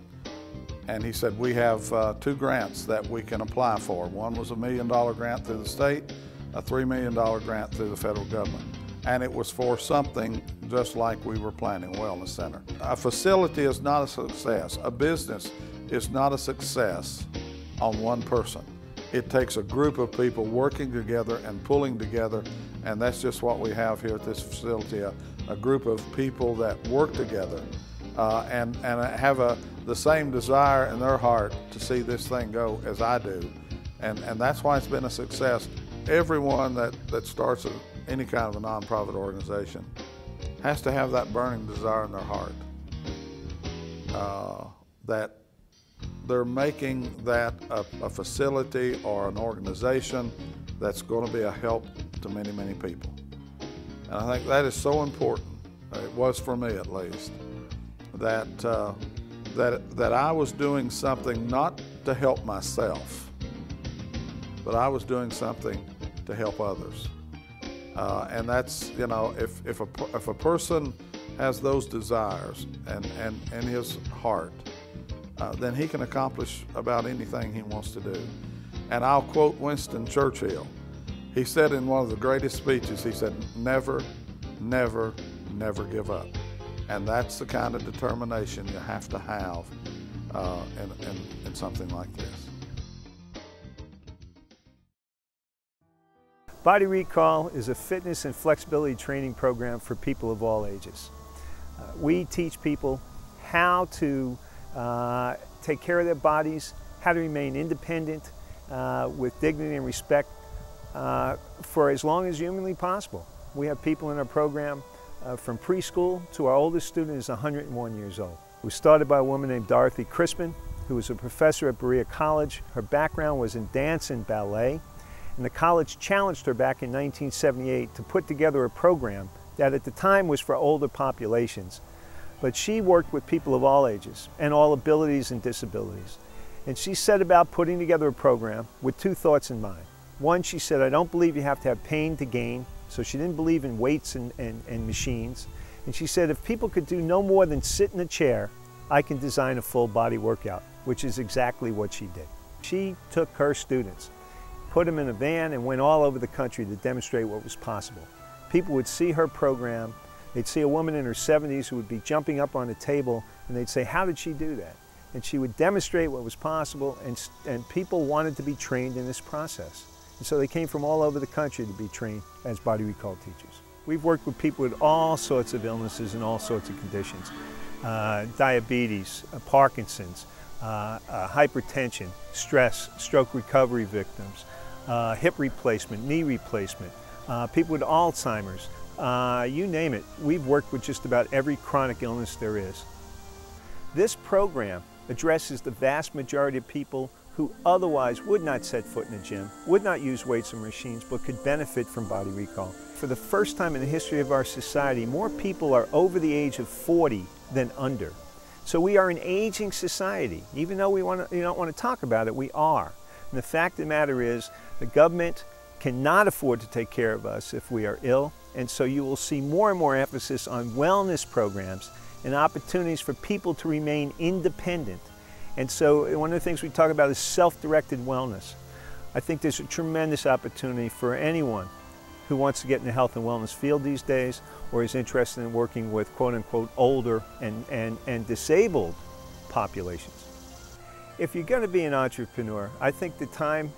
and he said we have 2 grants that we can apply for. One was a $1 million grant through the state, a $3 million grant through the federal government. And it was for something just like we were planning, a wellness center. A facility is not a success. A business is not a success on one person. It takes a group of people working together and pulling together, and that's just what we have here at this facility, a group of people that work together and have the same desire in their heart to see this thing go as I do. And that's why it's been a success. Everyone that starts any kind of a nonprofit organization has to have that burning desire in their heart that they're making that a facility or an organization that's going to be a help to many, many people. And I think that is so important. It was for me at least, that I was doing something not to help myself, but I was doing something to help others. And that's, you know, if a person has those desires and in his heart, then he can accomplish about anything he wants to do. And I'll quote Winston Churchill. He said in one of the greatest speeches, he said, never, never, never give up. And that's the kind of determination you have to have in something like this. Body Recall is a fitness and flexibility training program for people of all ages. We teach people how to take care of their bodies, how to remain independent with dignity and respect for as long as humanly possible. We have people in our program from preschool to our oldest student is 101 years old. It was started by a woman named Dorothy Crispin, who was a professor at Berea College. Her background was in dance and ballet. And the college challenged her back in 1978 to put together a program that at the time was for older populations. But she worked with people of all ages and all abilities and disabilities. And she set about putting together a program with 2 thoughts in mind. One, she said, I don't believe you have to have pain to gain. So she didn't believe in weights and machines. And she said, if people could do no more than sit in a chair, I can design a full body workout, which is exactly what she did. She took her students, put them in a van, and went all over the country to demonstrate what was possible. People would see her program, they'd see a woman in her 70s who would be jumping up on a table, and they'd say, how did she do that? And she would demonstrate what was possible, and people wanted to be trained in this process. And so they came from all over the country to be trained as Body Recall teachers. We've worked with people with all sorts of illnesses and all sorts of conditions. Diabetes, Parkinson's, hypertension, stress, stroke recovery victims, hip replacement, knee replacement, people with Alzheimer's, you name it. We've worked with just about every chronic illness there is. This program addresses the vast majority of people who otherwise would not set foot in a gym, would not use weights or machines, but could benefit from Body Recall. For the first time in the history of our society, more people are over the age of 40 than under. So we are an aging society. Even though we don't want to talk about it, we are. And the fact of the matter is, the government cannot afford to take care of us if we are ill, and so you will see more and more emphasis on wellness programs and opportunities for people to remain independent. And so one of the things we talk about is self-directed wellness. I think there's a tremendous opportunity for anyone who wants to get in the health and wellness field these days, or is interested in working with quote-unquote older and disabled populations. If you're going to be an entrepreneur, I think the time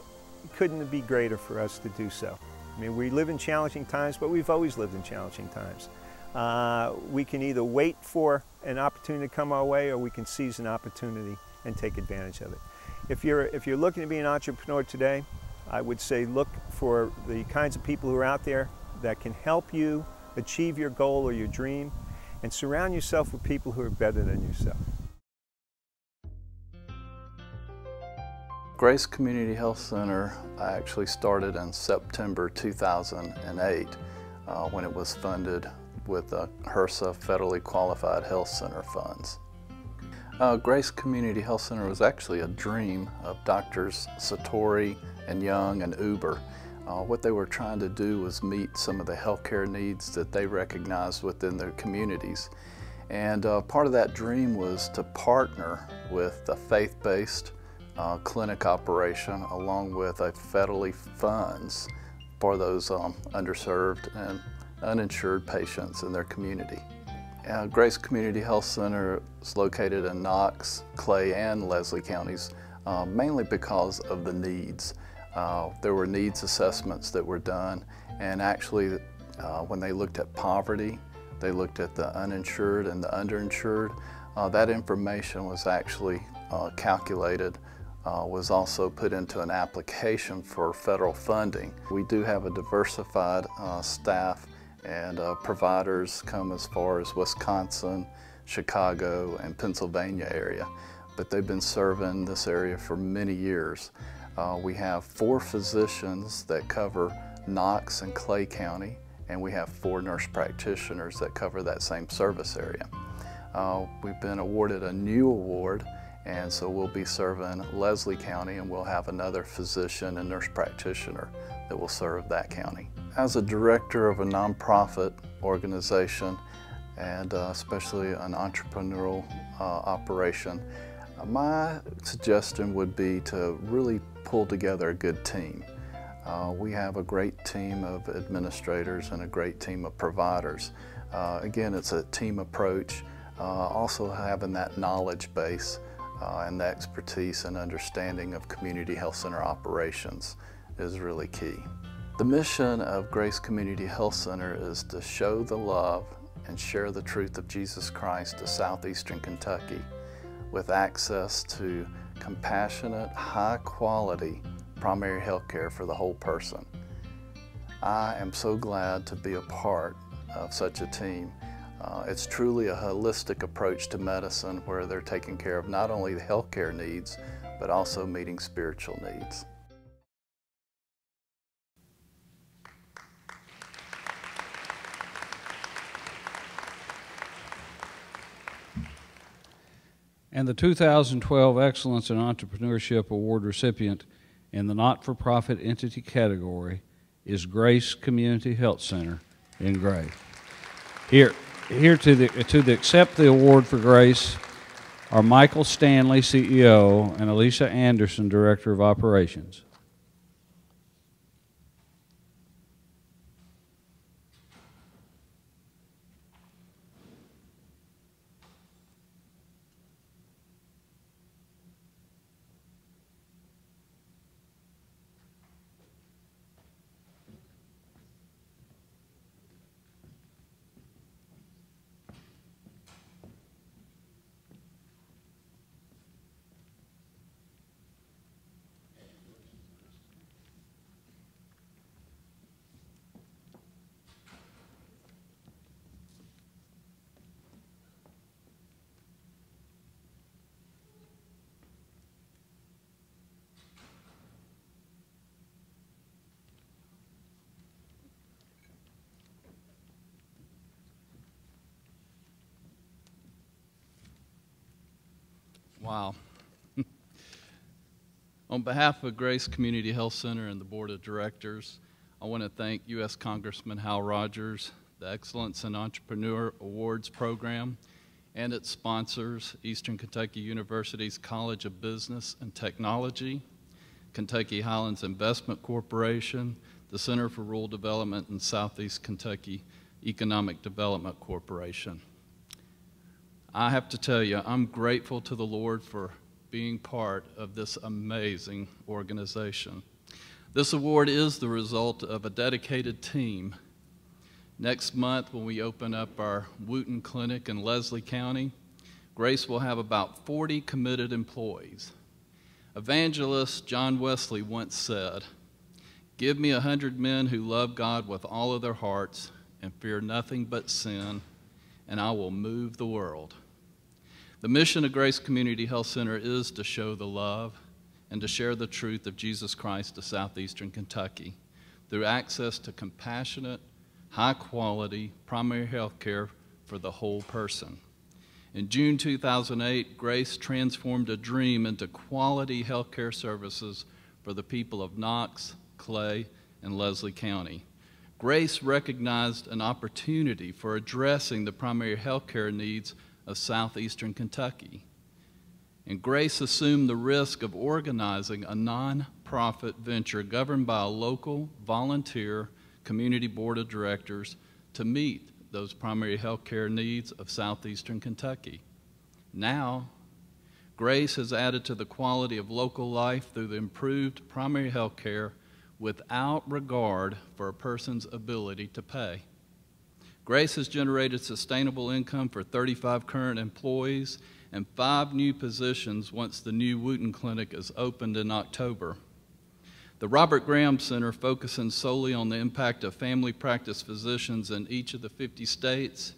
couldn't be greater for us to do so. I mean, we live in challenging times, but we've always lived in challenging times. We can either wait for an opportunity to come our way, or we can seize an opportunity and take advantage of it. If you're looking to be an entrepreneur today, I would say look for the kinds of people who are out there that can help you achieve your goal or your dream, and surround yourself with people who are better than yourself. Grace Community Health Center actually started in September 2008 when it was funded with HRSA Federally Qualified Health Center funds. Grace Community Health Center was actually a dream of Drs. Satori and Young and Uber. What they were trying to do was meet some of the healthcare needs that they recognized within their communities. And part of that dream was to partner with a faith-based clinic operation along with a federally funds for those underserved and uninsured patients in their community. Grace Community Health Center is located in Knox, Clay, and Leslie counties, mainly because of the needs. There were needs assessments that were done, and actually when they looked at poverty, they looked at the uninsured and the underinsured. That information was actually calculated, was also put into an application for federal funding. We do have a diversified staff, and providers come as far as Wisconsin, Chicago, and Pennsylvania area, but they've been serving this area for many years. We have 4 physicians that cover Knox and Clay County, and we have 4 nurse practitioners that cover that same service area. We've been awarded a new award, and so we'll be serving Leslie County, and we'll have another physician and nurse practitioner that will serve that county. As a director of a nonprofit organization, and especially an entrepreneurial operation, my suggestion would be to really pull together a good team. We have a great team of administrators and a great team of providers. Again, it's a team approach. Also having that knowledge base and the expertise and understanding of community health center operations is really key. The mission of Grace Community Health Center is to show the love and share the truth of Jesus Christ to southeastern Kentucky with access to compassionate, high-quality primary health care for the whole person. I am so glad to be a part of such a team. It's truly a holistic approach to medicine where they're taking care of not only the healthcare needs, but also meeting spiritual needs. And the 2012 Excellence in Entrepreneurship Award recipient in the not-for-profit entity category is Grace Community Health Center in Gray. Here to accept the award for Grace are Michael Stanley, CEO, and Alicia Anderson, Director of Operations. Wow. On behalf of Grace Community Health Center and the Board of Directors, I want to thank U.S. Congressman Hal Rogers, the Excellence in Entrepreneur Awards Program, and its sponsors, Eastern Kentucky University's College of Business and Technology, Kentucky Highlands Investment Corporation, the Center for Rural Development in Southeast Kentucky Economic Development Corporation. I have to tell you, I'm grateful to the Lord for being part of this amazing organization. This award is the result of a dedicated team. Next month, when we open up our Wooten Clinic in Leslie County, Grace will have about 40 committed employees. Evangelist John Wesley once said, "Give me 100 men who love God with all of their hearts and fear nothing but sin, and I will move the world." The mission of Grace Community Health Center is to show the love and to share the truth of Jesus Christ to southeastern Kentucky through access to compassionate, high-quality primary health care for the whole person. In June 2008, Grace transformed a dream into quality health care services for the people of Knox, Clay, and Leslie County. Grace recognized an opportunity for addressing the primary health care needs of southeastern Kentucky. And Grace assumed the risk of organizing a non-profit venture governed by a local volunteer community board of directors to meet those primary health care needs of southeastern Kentucky. Now, Grace has added to the quality of local life through the improved primary health care without regard for a person's ability to pay. Grace has generated sustainable income for 35 current employees and 5 new positions once the new Wooten Clinic is opened in October. The Robert Graham Center, focusing solely on the impact of family practice physicians in each of the 50 states,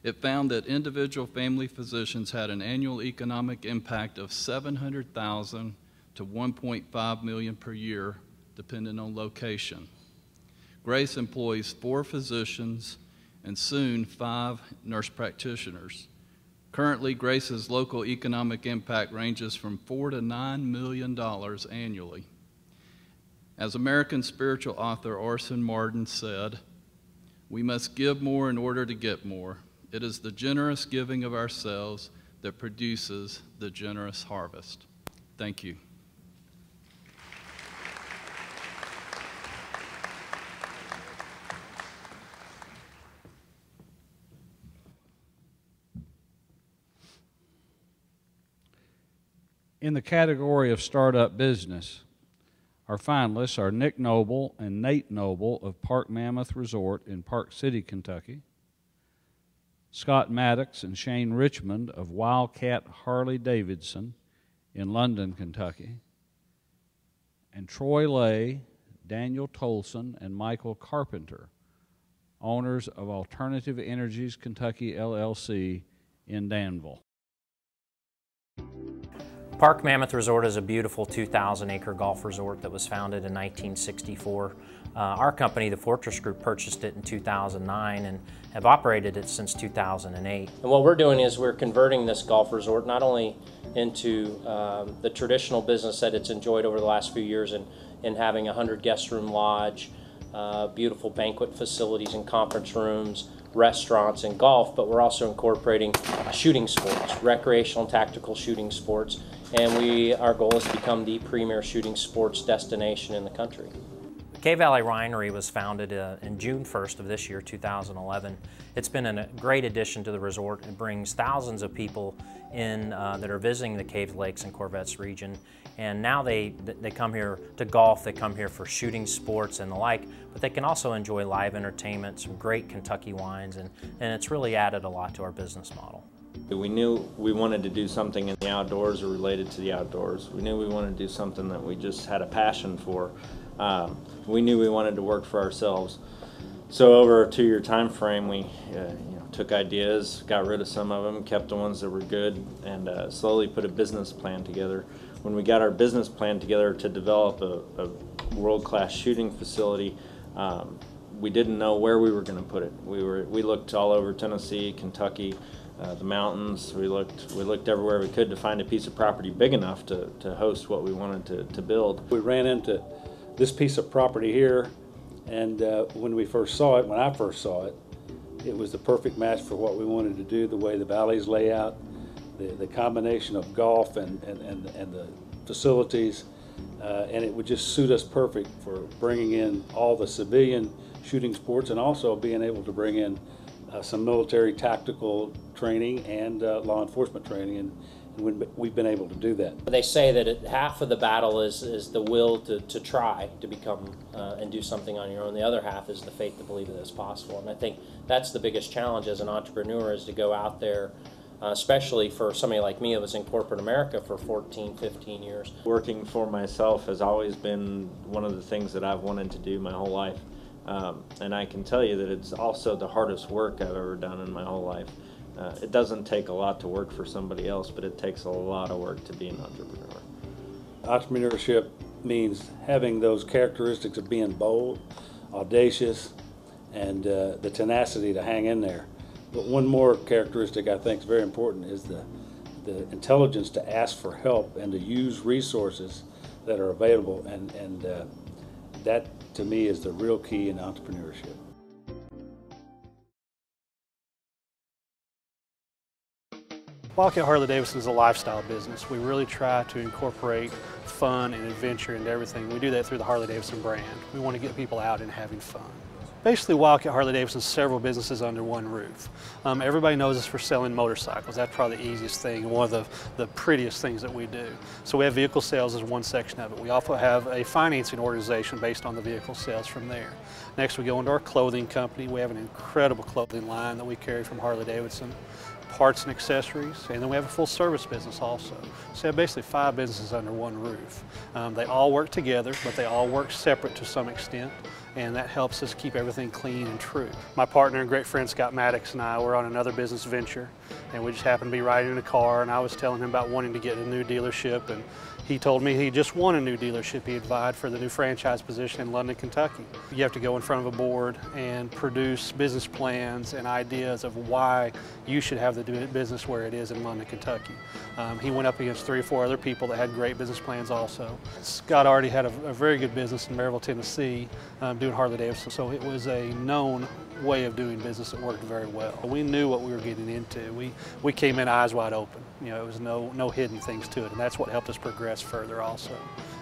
it found that individual family physicians had an annual economic impact of $700,000 to $1.5 million per year, depending on location. Grace employs 4 physicians and soon 5 nurse practitioners. Currently, Grace's local economic impact ranges from $4 to $9 million annually. As American spiritual author Orson Marden said, "We must give more in order to get more. It is the generous giving of ourselves that produces the generous harvest." Thank you. In the category of startup business, our finalists are Nick Noble and Nate Noble of Park Mammoth Resort in Park City, Kentucky, Scott Maddox and Shane Richmond of Wildcat Harley Davidson in London, Kentucky, and Troy Lay, Daniel Tolson, and Michael Carpenter, owners of Alternative Energies Kentucky LLC in Danville. Park Mammoth Resort is a beautiful 2,000-acre golf resort that was founded in 1964. Our company, the Fortress Group, purchased it in 2009 and have operated it since 2008. And what we're doing is we're converting this golf resort not only into the traditional business that it's enjoyed over the last few years in having a 100 guest room lodge, beautiful banquet facilities and conference rooms, restaurants, and golf, but we're also incorporating shooting sports, recreational and tactical shooting sports, and our goal is to become the premier shooting sports destination in the country. Cave Valley Winery was founded in June 1st of this year, 2011. It's been a great addition to the resort. It brings thousands of people in that are visiting the Cave Lakes and Corvettes region, and now they come here to golf, they come here for shooting sports and the like, but they can also enjoy live entertainment, some great Kentucky wines, and it's really added a lot to our business model. We knew we wanted to do something in the outdoors or related to the outdoors. We knew we wanted to do something that we just had a passion for. We knew we wanted to work for ourselves. So over a 2-year time frame, we took ideas, got rid of some of them, kept the ones that were good, and slowly put a business plan together. When we got our business plan together to develop a world-class shooting facility, we didn't know where we were going to put it. We looked all over Tennessee, Kentucky, the mountains. We looked everywhere we could to find a piece of property big enough to host what we wanted to build. We ran into this piece of property here, and when I first saw it, it was the perfect match for what we wanted to do, the way the valleys lay out, the combination of golf and the facilities. and it would just suit us perfect for bringing in all the civilian shooting sports and also being able to bring in some military tactical training and law enforcement training, and we've been able to do that. They say that half of the battle is the will to try to become and do something on your own. The other half is the faith to believe that it's possible. And I think that's the biggest challenge as an entrepreneur, is to go out there, especially for somebody like me that was in corporate America for 14, 15 years. Working for myself has always been one of the things that I've wanted to do my whole life. And I can tell you that it's also the hardest work I've ever done in my whole life. It doesn't take a lot to work for somebody else, but it takes a lot of work to be an entrepreneur. Entrepreneurship means having those characteristics of being bold, audacious, and the tenacity to hang in there. But one more characteristic I think is very important is the intelligence to ask for help and to use resources that are available, and that to me is the real key in entrepreneurship. Wildcat Harley-Davidson is a lifestyle business. We really try to incorporate fun and adventure into everything. We do that through the Harley-Davidson brand. We want to get people out and having fun. Basically, Wildcat Harley-Davidson is several businesses under one roof. Everybody knows us for selling motorcycles. That's probably the easiest thing and one of the prettiest things that we do. So we have vehicle sales as one section of it. We also have a financing organization based on the vehicle sales from there. Next, we go into our clothing company. We have an incredible clothing line that we carry from Harley-Davidson. Parts and accessories, and then we have a full service business also. So we have basically 5 businesses under one roof. They all work together, but they all work separate to some extent, and that helps us keep everything clean and true. My partner and great friend Scott Maddox and I were on another business venture, and we just happened to be riding in a car, and I was telling him about wanting to get a new dealership, and he told me he just won a new dealership. He had vied for the new franchise position in London, Kentucky. You have to go in front of a board and produce business plans and ideas of why you should have the business where it is in London, Kentucky. He went up against 3 or 4 other people that had great business plans also. Scott already had a very good business in Maryville, Tennessee, doing Harley-Davidson, so it was a known way of doing business that worked very well. We knew what we were getting into. We came in eyes wide open. You know, it was no hidden things to it, and that's what helped us progress further also,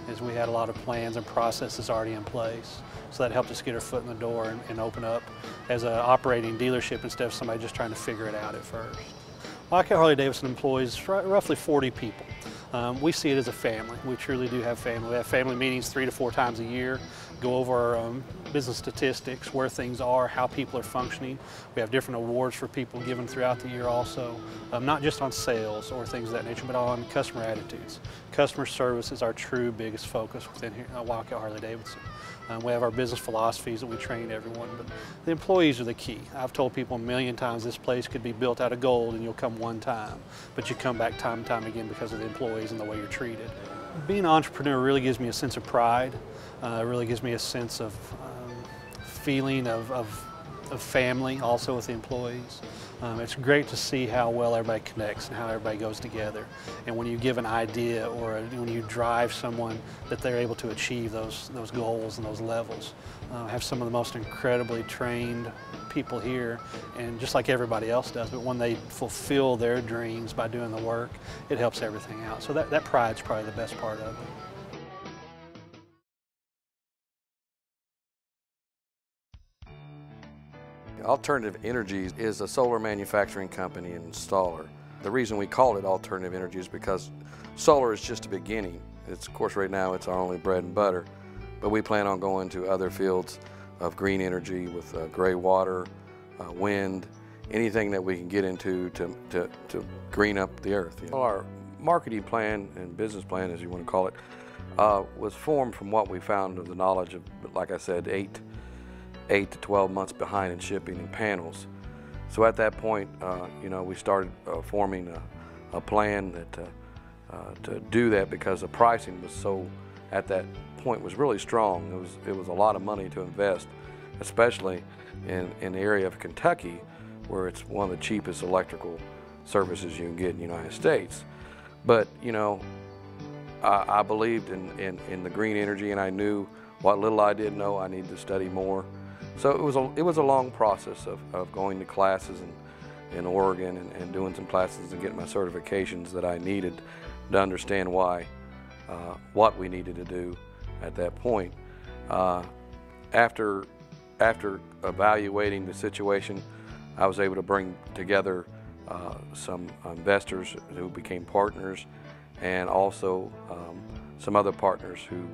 is we had a lot of plans and processes already in place. So that helped us get our foot in the door and open up as an operating dealership instead of somebody just trying to figure it out at first. Wildcat Harley-Davidson employs roughly 40 people. We see it as a family. We truly do have family. We have family meetings 3 to 4 times a year, go over our business statistics, where things are, how people are functioning. We have different awards for people given throughout the year also, not just on sales or things of that nature, but on customer attitudes. Customer service is our true biggest focus within here at Wildcat Harley-Davidson. We have our business philosophies that we train everyone, but the employees are the key. I've told people a million times this place could be built out of gold and you'll come one time, but you come back time and time again because of the employees and the way you're treated. Being an entrepreneur really gives me a sense of pride. It really gives me a sense of feeling of family also with the employees. It's great to see how well everybody connects and how everybody goes together. And when you give an idea or when you drive someone that they're able to achieve those goals and those levels. I have some of the most incredibly trained people here, and just like everybody else does, but when they fulfill their dreams by doing the work, it helps everything out. So that pride's probably the best part of it. Alternative Energy is a solar manufacturing company and installer. The reason we call it Alternative Energy is because solar is just a beginning. Of course, right now it's our only bread and butter, but we plan on going to other fields of green energy with gray water, wind, anything that we can get into to green up the earth. You know, our marketing plan and business plan, as you want to call it, was formed from what we found of the knowledge of, like I said, 8 to 12 months behind in shipping and panels. So at that point, you know, we started forming a plan that to do that, because the pricing was so, at that point, was really strong. It was a lot of money to invest, especially in the area of Kentucky, where it's one of the cheapest electrical services you can get in the United States. But you know, I believed in the green energy, and I knew what little I did know I needed to study more. So it was a long process of going to classes in Oregon and doing some classes and getting my certifications that I needed to understand why what we needed to do at that point. After evaluating the situation, I was able to bring together some investors who became partners, and also some other partners who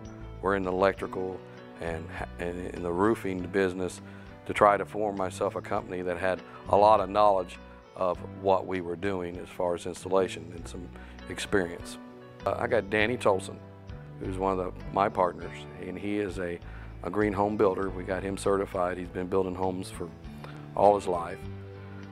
were in the electrical and in the roofing business, to try to form myself a company that had a lot of knowledge of what we were doing as far as installation and some experience. I got Danny Tolson, who's one of my partners, and he is a green home builder. We got him certified. He's been building homes for all his life.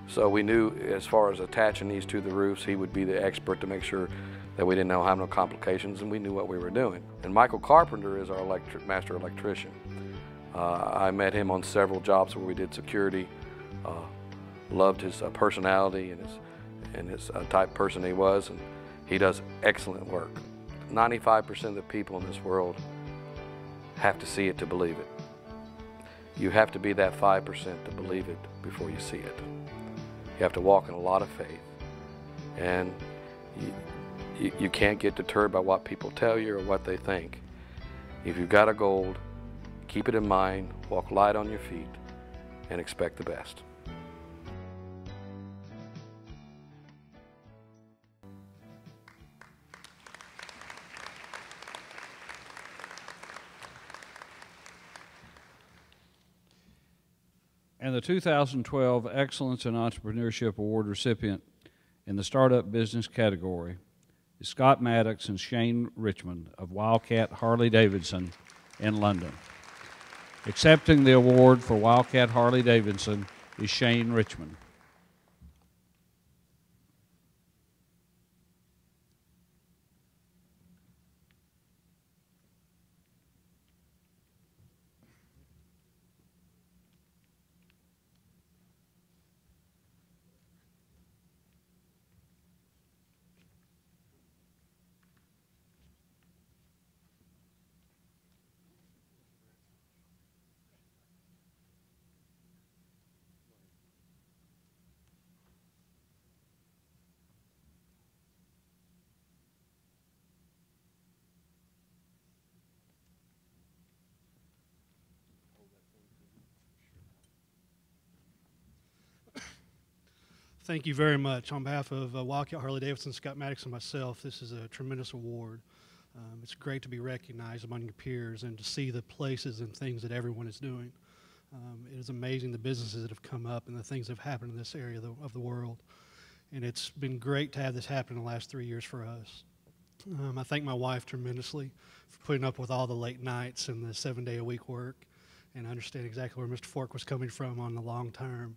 So we knew, as far as attaching these to the roofs, he would be the expert to make sure that we didn't have no complications, and we knew what we were doing. And Michael Carpenter is our master electrician. I met him on several jobs where we did security. Loved his personality and his type of person he was, and he does excellent work. 95% of the people in this world have to see it to believe it. You have to be that 5% to believe it before you see it. You have to walk in a lot of faith, and you can't get deterred by what people tell you or what they think. If you've got a goal, keep it in mind, walk light on your feet, and expect the best. And the 2012 Excellence in Entrepreneurship Award recipient in the Startup Business category is Scott Maddox and Shane Richmond of Wildcat Harley-Davidson in London. Accepting the award for Wildcat Harley-Davidson is Shane Richmond. Thank you very much. On behalf of Wildcat Harley-Davidson, Scott Maddox, and myself, this is a tremendous award. It's great to be recognized among your peers and to see the places and things that everyone is doing. It is amazing the businesses that have come up and the things that have happened in this area of the world. And it's been great to have this happen in the last 3 years for us. I thank my wife tremendously for putting up with all the late nights and the 7-day-a-week work, and I understand exactly where Mr. Fork was coming from on the long term.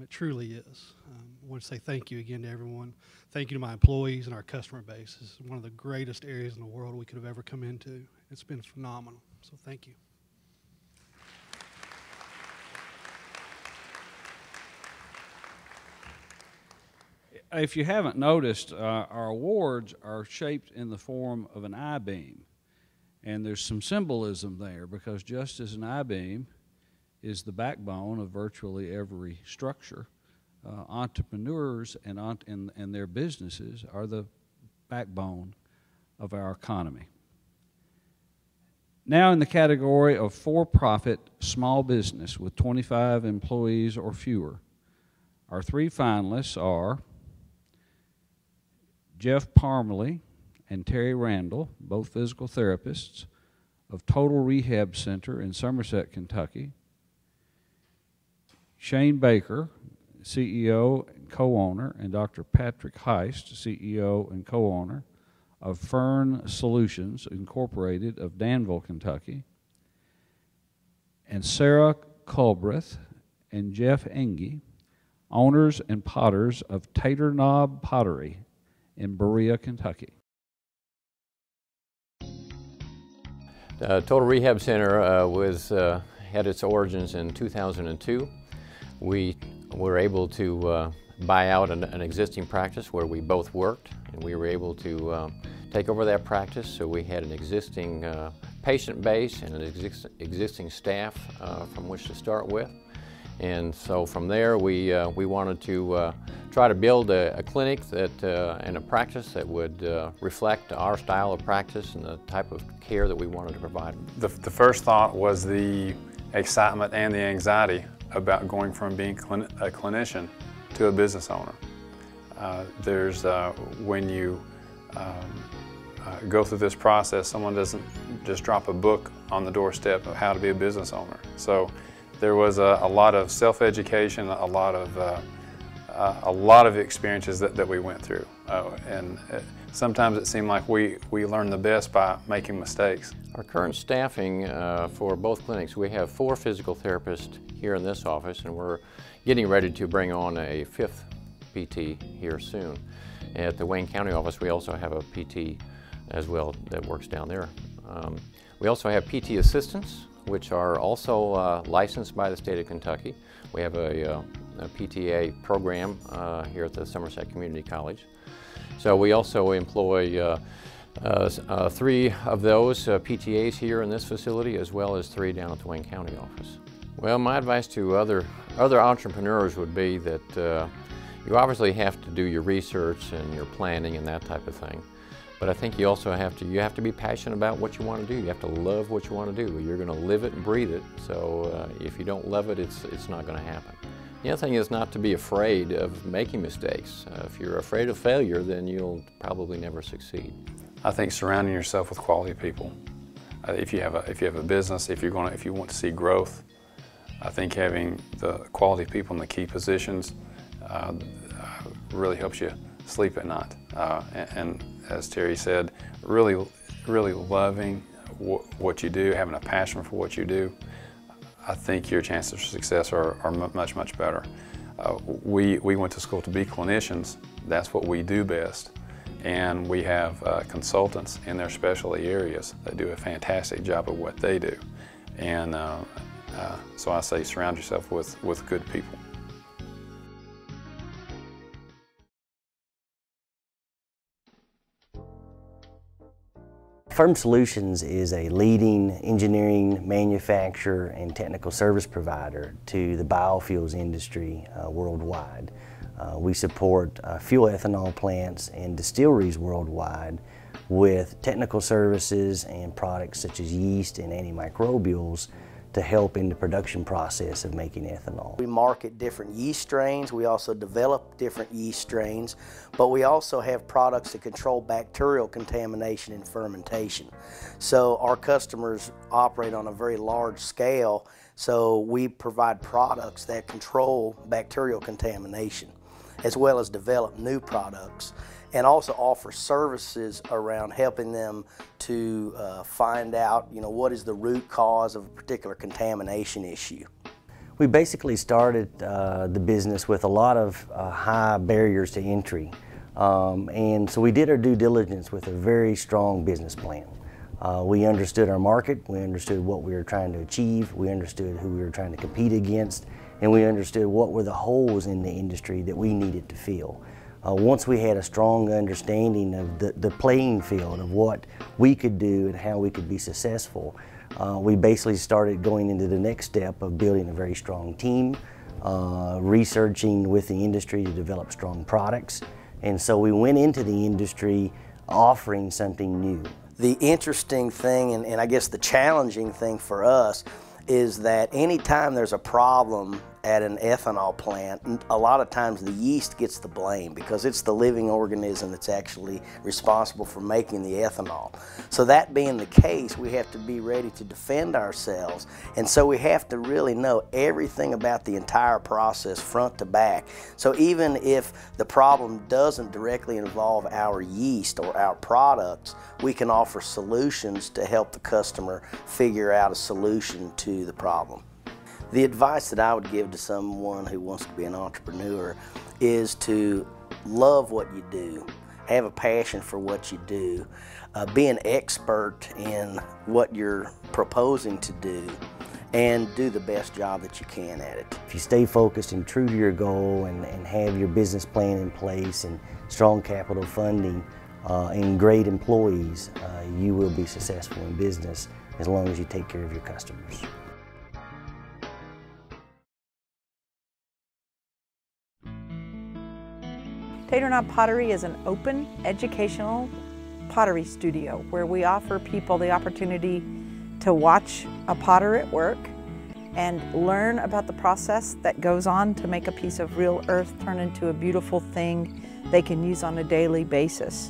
It truly is. I want to say thank you again to everyone. Thank you to my employees and our customer base. This is one of the greatest areas in the world we could have ever come into. It's been phenomenal, so thank you. If you haven't noticed, our awards are shaped in the form of an I-beam. And there's some symbolism there, because just as an I-beam is the backbone of virtually every structure, entrepreneurs and their businesses are the backbone of our economy. Now in the category of for-profit small business with 25 employees or fewer, our three finalists are Jeff Parmalee and Terry Randall, both physical therapists, of Total Rehab Center in Somerset, Kentucky; Shane Baker, CEO and co-owner, and Dr. Patrick Heist, CEO and co-owner of Fern Solutions Incorporated of Danville, Kentucky; and Sarah Culbreth and Jeff Engie, owners and potters of Tater Knob Pottery in Berea, Kentucky. Total Rehab Center had its origins in 2002. We were able to buy out an existing practice where we both worked, and we were able to take over that practice. So we had an existing patient base and an existing staff from which to start with. And so from there we wanted to try to build a clinic that, and a practice that would reflect our style of practice and the type of care that we wanted to provide. The first thought was the excitement and the anxiety about going from being a clinician to a business owner. When you go through this process, someone doesn't just drop a book on the doorstep of how to be a business owner. So there was a lot of self-education, a lot of experiences that we went through. Sometimes it seemed like we learned the best by making mistakes. Our current staffing for both clinics, we have 4 physical therapists here in this office, and we're getting ready to bring on a 5th PT here soon. At the Wayne County office, we also have a PT as well that works down there. We also have PT assistants, which are also licensed by the state of Kentucky. We have a PTA program here at the Somerset Community College. So we also employ 3 of those PTAs here in this facility, as well as 3 down at the Wayne County office. Well, my advice to other entrepreneurs would be that you obviously have to do your research and your planning and that type of thing. But I think you also have to be passionate about what you want to do. You have to love what you want to do. You're going to live it and breathe it. So if you don't love it, it's not going to happen. The other thing is not to be afraid of making mistakes. If you're afraid of failure, then you'll probably never succeed. I think surrounding yourself with quality people. If you have a business, if you want to see growth, I think having the quality people in the key positions really helps you sleep at night. And as Terry said, really loving what you do, having a passion for what you do, I think your chances for success are much, much better. We went to school to be clinicians. That's what we do best. And we have consultants in their specialty areas that do a fantastic job of what they do. And so I say surround yourself with good people. Firm Solutions is a leading engineering, manufacturer, and technical service provider to the biofuels industry worldwide. We support fuel ethanol plants and distilleries worldwide with technical services and products such as yeast and antimicrobials to help in the production process of making ethanol. We market different yeast strains, we also develop different yeast strains, but we also have products that control bacterial contamination and fermentation. So our customers operate on a very large scale, so we provide products that control bacterial contamination, as well as develop new products, and also offer services around helping them to find out, what is the root cause of a particular contamination issue. We basically started the business with a lot of high barriers to entry, and so we did our due diligence with a very strong business plan. We understood our market, we understood what we were trying to achieve, we understood who we were trying to compete against, and we understood what were the holes in the industry that we needed to fill. Once we had a strong understanding of the playing field of what we could do and how we could be successful, we basically started going into the next step of building a very strong team, researching with the industry to develop strong products, and so we went into the industry offering something new. The interesting thing, and I guess the challenging thing for us, is that anytime there's a problem at an ethanol plant, a lot of times the yeast gets the blame because it's the living organism that's actually responsible for making the ethanol. So that being the case, we have to be ready to defend ourselves, and so we have to really know everything about the entire process front to back. So even if the problem doesn't directly involve our yeast or our products, we can offer solutions to help the customer figure out a solution to the problem. The advice that I would give to someone who wants to be an entrepreneur is to love what you do, have a passion for what you do, be an expert in what you're proposing to do, and do the best job that you can at it. If you stay focused and true to your goal and have your business plan in place and strong capital funding and great employees, you will be successful in business as long as you take care of your customers. Tater Knob Pottery is an open educational pottery studio where we offer people the opportunity to watch a potter at work and learn about the process that goes on to make a piece of real earth turn into a beautiful thing they can use on a daily basis.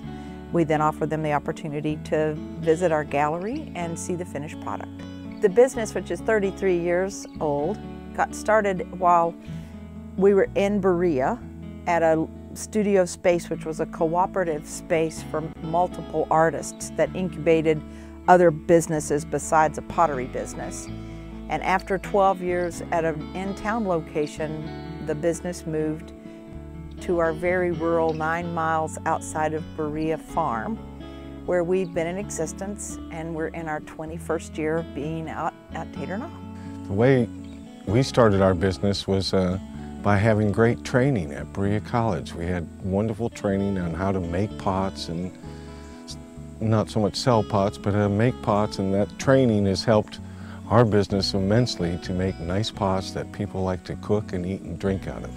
We then offer them the opportunity to visit our gallery and see the finished product. The business, which is 33 years old, got started while we were in Berea at a studio space, which was a cooperative space for multiple artists that incubated other businesses besides a pottery business. And after 12 years at an in-town location, the business moved to our very rural 9 miles outside of Berea farm, where we've been in existence, and we're in our 21st year of being out at Tater Knob. The way we started our business was by having great training at Berea College. We had wonderful training on how to make pots, and not so much sell pots, but make pots, and that training has helped our business immensely to make nice pots that people like to cook and eat and drink out of.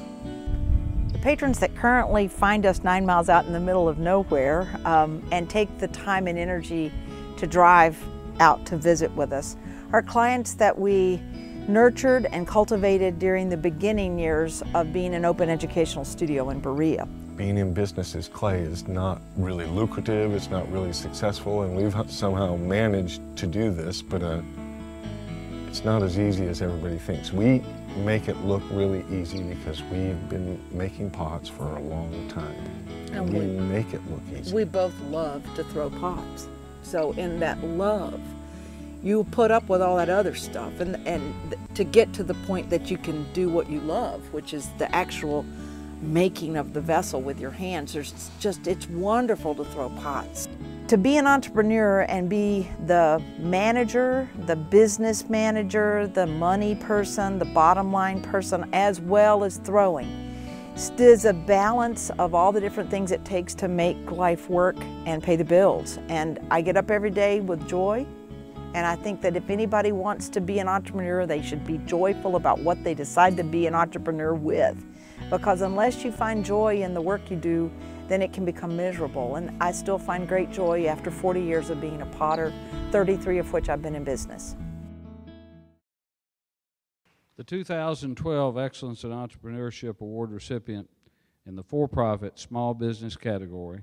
The patrons that currently find us 9 miles out in the middle of nowhere and take the time and energy to drive out to visit with us are clients that we nurtured and cultivated during the beginning years of being an open educational studio in Berea. Being in business as clay is not really lucrative, it's not really successful, and we've somehow managed to do this, but it's not as easy as everybody thinks. We make it look really easy because we've been making pots for a long time. And we make it look easy. We both love to throw pots. So in that love, you put up with all that other stuff, and to get to the point that you can do what you love, which is the actual making of the vessel with your hands. It's wonderful to throw pots. To be an entrepreneur and be the manager, the business manager, the money person, the bottom line person, as well as throwing, is a balance of all the different things it takes to make life work and pay the bills. And I get up every day with joy. And I think that if anybody wants to be an entrepreneur, they should be joyful about what they decide to be an entrepreneur with. Because unless you find joy in the work you do, then it can become miserable. And I still find great joy after 40 years of being a potter, 33 of which I've been in business. The 2012 Excellence in Entrepreneurship Award recipient in the for-profit small business category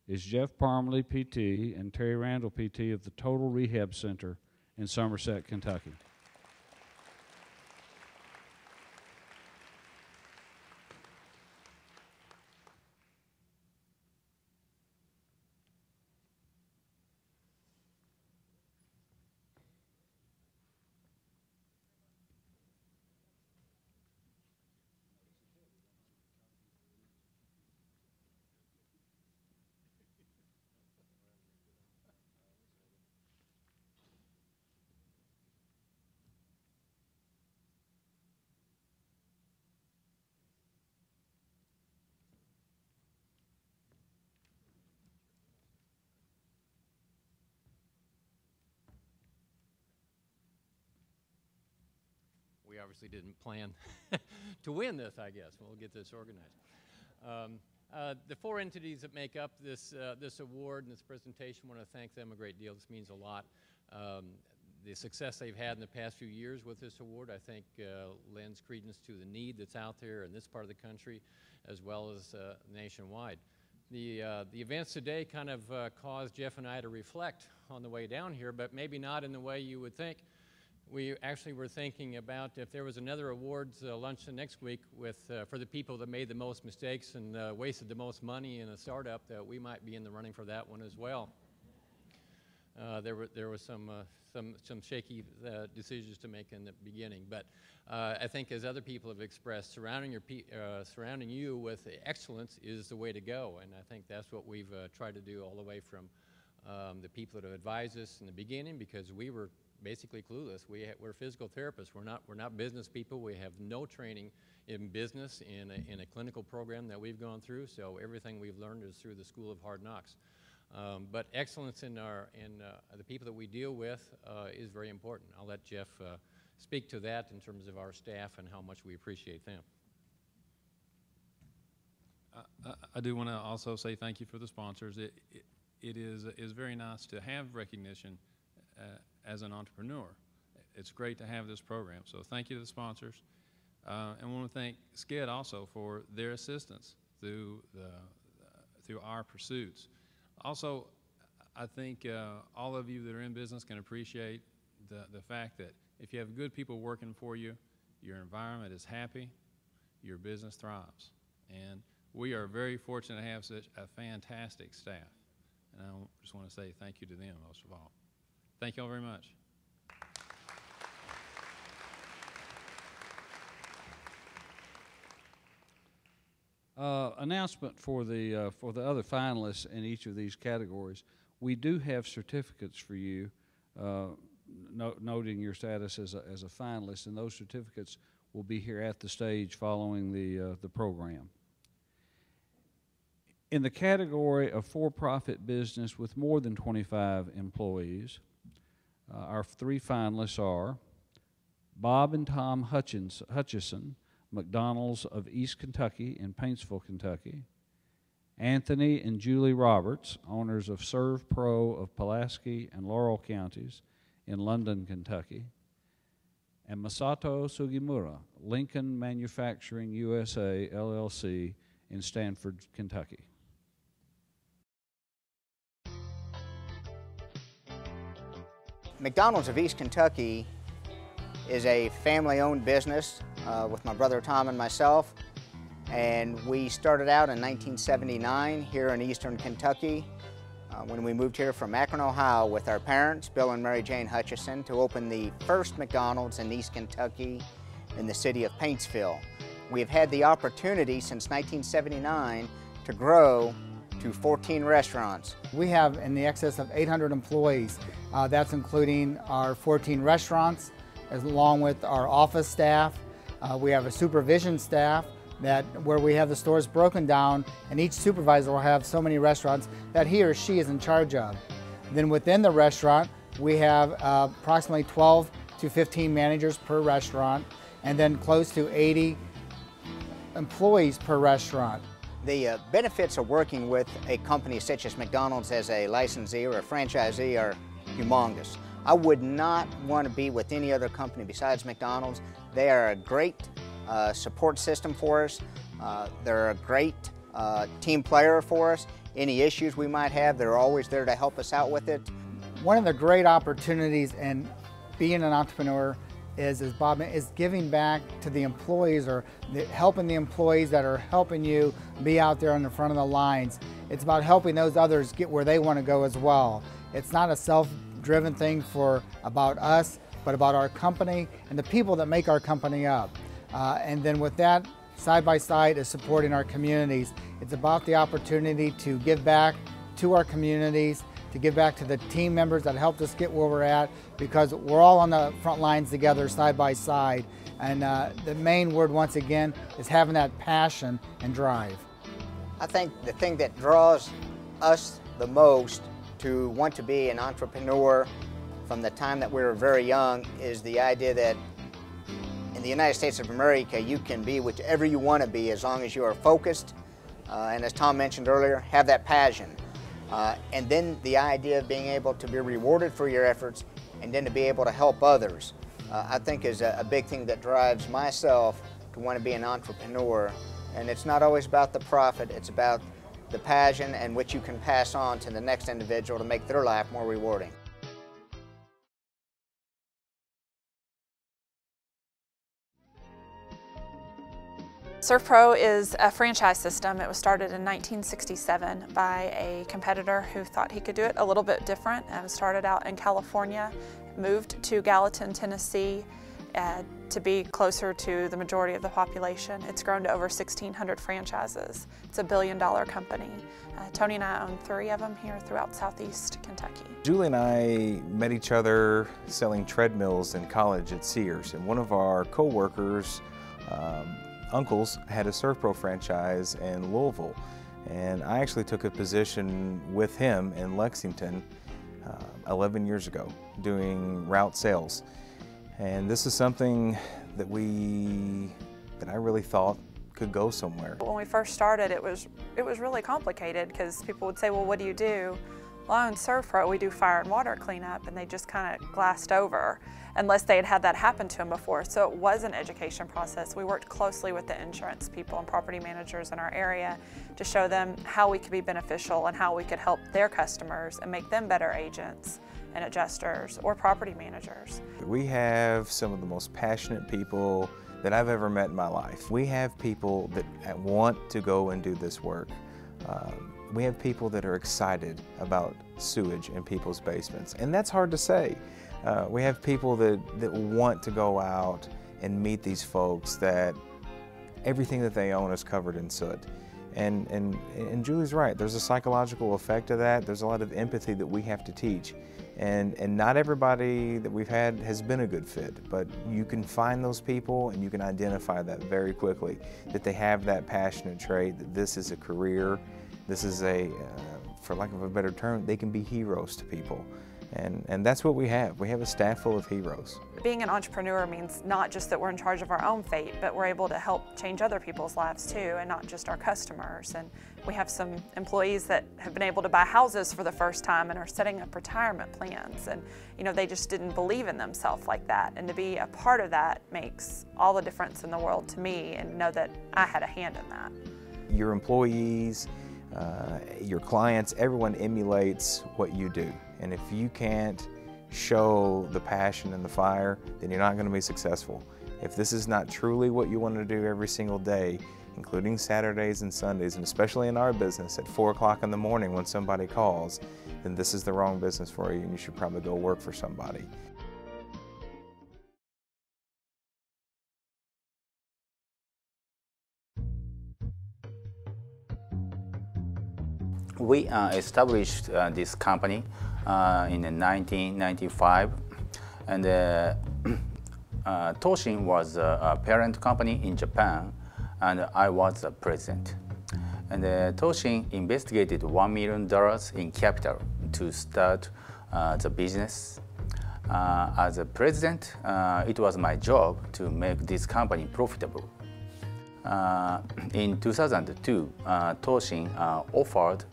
is Jeff Parmalee, PT, and Terry Randall, PT, of the Total Rehab Center in Somerset, Kentucky. We obviously didn't plan to win this, I guess. We'll get this organized. The four entities that make up this award and this presentation, I want to thank them a great deal. This means a lot. The success they've had in the past few years with this award, I think, lends credence to the need that's out there in this part of the country, as well as nationwide. The events today kind of caused Jeff and I to reflect on the way down here, but maybe not in the way you would think. We actually were thinking about if there was another awards luncheon next week for the people that made the most mistakes and wasted the most money in a startup, that we might be in the running for that one as well. There was some shaky decisions to make in the beginning, but I think, as other people have expressed, surrounding you with excellence is the way to go, and I think that's what we've tried to do all the way from the people that have advised us in the beginning, because we were basically clueless. We're physical therapists. We're not business people. We have no training in business in a clinical program that we've gone through. So everything we've learned is through the School of Hard Knocks. But excellence in the people that we deal with is very important. I'll let Jeff speak to that in terms of our staff and how much we appreciate them. I do want to also say thank you for the sponsors. It is very nice to have recognition as an entrepreneur. It's great to have this program. So thank you to the sponsors. And I want to thank SCED also for their assistance through our pursuits. Also, I think all of you that are in business can appreciate the fact that if you have good people working for you, your environment is happy, your business thrives. And we are very fortunate to have such a fantastic staff. And I just want to say thank you to them most of all. Thank you all very much. Announcement for the other finalists in each of these categories. We do have certificates for you, noting your status as a finalist, and those certificates will be here at the stage following the program. In the category of for-profit business with more than 25 employees, our three finalists are Bob and Tom Hutchison, McDonald's of East Kentucky in Paintsville, Kentucky; Anthony and Julie Roberts, owners of Serve Pro of Pulaski and Laurel counties in London, Kentucky; and Masato Sugimura, Lincoln Manufacturing USA, LLC in Stanford, Kentucky. McDonald's of East Kentucky is a family-owned business with my brother Tom and myself, and we started out in 1979 here in eastern Kentucky when we moved here from Akron, Ohio with our parents, Bill and Mary Jane Hutchison, to open the first McDonald's in East Kentucky in the city of Paintsville. We have had the opportunity since 1979 to grow to 14 restaurants. We have in the excess of 800 employees. That's including our 14 restaurants, along with our office staff. We have a supervision staff where we have the stores broken down, and each supervisor will have so many restaurants that he or she is in charge of. Then within the restaurant, we have approximately 12 to 15 managers per restaurant, and then close to 80 employees per restaurant. The benefits of working with a company such as McDonald's as a licensee or a franchisee are humongous. I would not want to be with any other company besides McDonald's. They are a great support system for us. They're a great team player for us. Any issues we might have, they're always there to help us out with it. One of the great opportunities in being an entrepreneur is giving back to the employees, or helping the employees that are helping you be out there in the front of the lines. It's about helping those others get where they want to go as well. It's not a self-driven thing about us, but about our company and the people that make our company up. And then with that, side by side is supporting our communities. It's about the opportunity to give back to our communities, to give back to the team members that helped us get where we're at, because we're all on the front lines together, side by side. And the main word, once again, is having that passion and drive. I think the thing that draws us the most to want to be an entrepreneur from the time that we were very young is the idea that in the United States of America, you can be whichever you want to be as long as you are focused, and as Tom mentioned earlier, have that passion. And then the idea of being able to be rewarded for your efforts, and then to be able to help others, I think is a big thing that drives myself to want to be an entrepreneur. And it's not always about the profit, it's about the passion and what you can pass on to the next individual to make their life more rewarding. Serve Pro is a franchise system. It was started in 1967 by a competitor who thought he could do it a little bit different, and started out in California, moved to Gallatin, Tennessee to be closer to the majority of the population. It's grown to over 1,600 franchises. It's a $1 billion company. Tony and I own 3 of them here throughout southeast Kentucky. Julie and I met each other selling treadmills in college at Sears, and one of our co-workers uncles had a Serve Pro franchise in Louisville, and I actually took a position with him in Lexington 11 years ago doing route sales. And this is something that I really thought could go somewhere. When we first started, it was really complicated because people would say, well, what do you do? Well, I own ServPro, we do fire and water cleanup, and they just kind of glassed over unless they had had that happen to them before. So it was an education process. We worked closely with the insurance people and property managers in our area to show them how we could be beneficial and how we could help their customers and make them better agents and adjusters or property managers. We have some of the most passionate people that I've ever met in my life. We have people that want to go and do this work. We have people that are excited about sewage in people's basements, and that's hard to say. We have people that want to go out and meet these folks that everything that they own is covered in soot. And Julie's right, there's a psychological effect of that. There's a lot of empathy that we have to teach. And not everybody that we've had has been a good fit, but you can find those people and you can identify that very quickly, that they have that passionate trait, that this is a career, this is for lack of a better term, they can be heroes to people. And that's what we have. We have a staff full of heroes. Being an entrepreneur means not just that we're in charge of our own fate, but we're able to help change other people's lives too, and not just our customers. And we have some employees that have been able to buy houses for the first time and are setting up retirement plans. And you know, they just didn't believe in themselves like that. And to be a part of that makes all the difference in the world to me, and know that I had a hand in that. Your employees, your clients, everyone emulates what you do. And if you can't show the passion and the fire, then you're not going to be successful. If this is not truly what you want to do every single day, including Saturdays and Sundays, and especially in our business at 4 o'clock in the morning when somebody calls, then this is the wrong business for you, and you should probably go work for somebody. We established this company in 1995, and Toshin was a parent company in Japan, and I was the president. And Toshin investigated $1 million in capital to start the business. As a president, it was my job to make this company profitable. In 2002, Toshin offered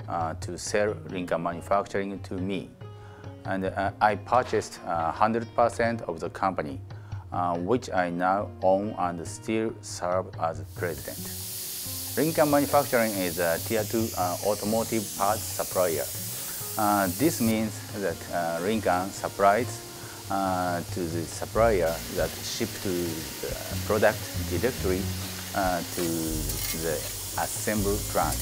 to sell Lincoln Manufacturing to me, and I purchased 100% of the company, which I now own and still serve as president. Lincoln Manufacturing is a Tier 2 automotive parts supplier. This means that Lincoln supplies to the supplier that ship to the product directly to the assembly plant.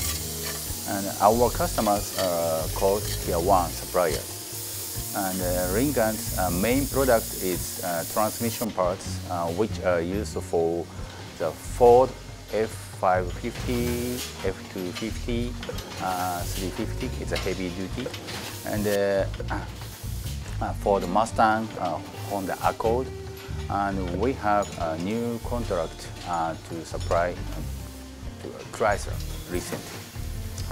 And our customers are called Tier 1 suppliers. And Lincoln's main product is transmission parts, which are used for the Ford F550, F250, 350, it's a heavy duty, and for the Mustang, Honda Accord. And we have a new contract to supply to Chrysler recently.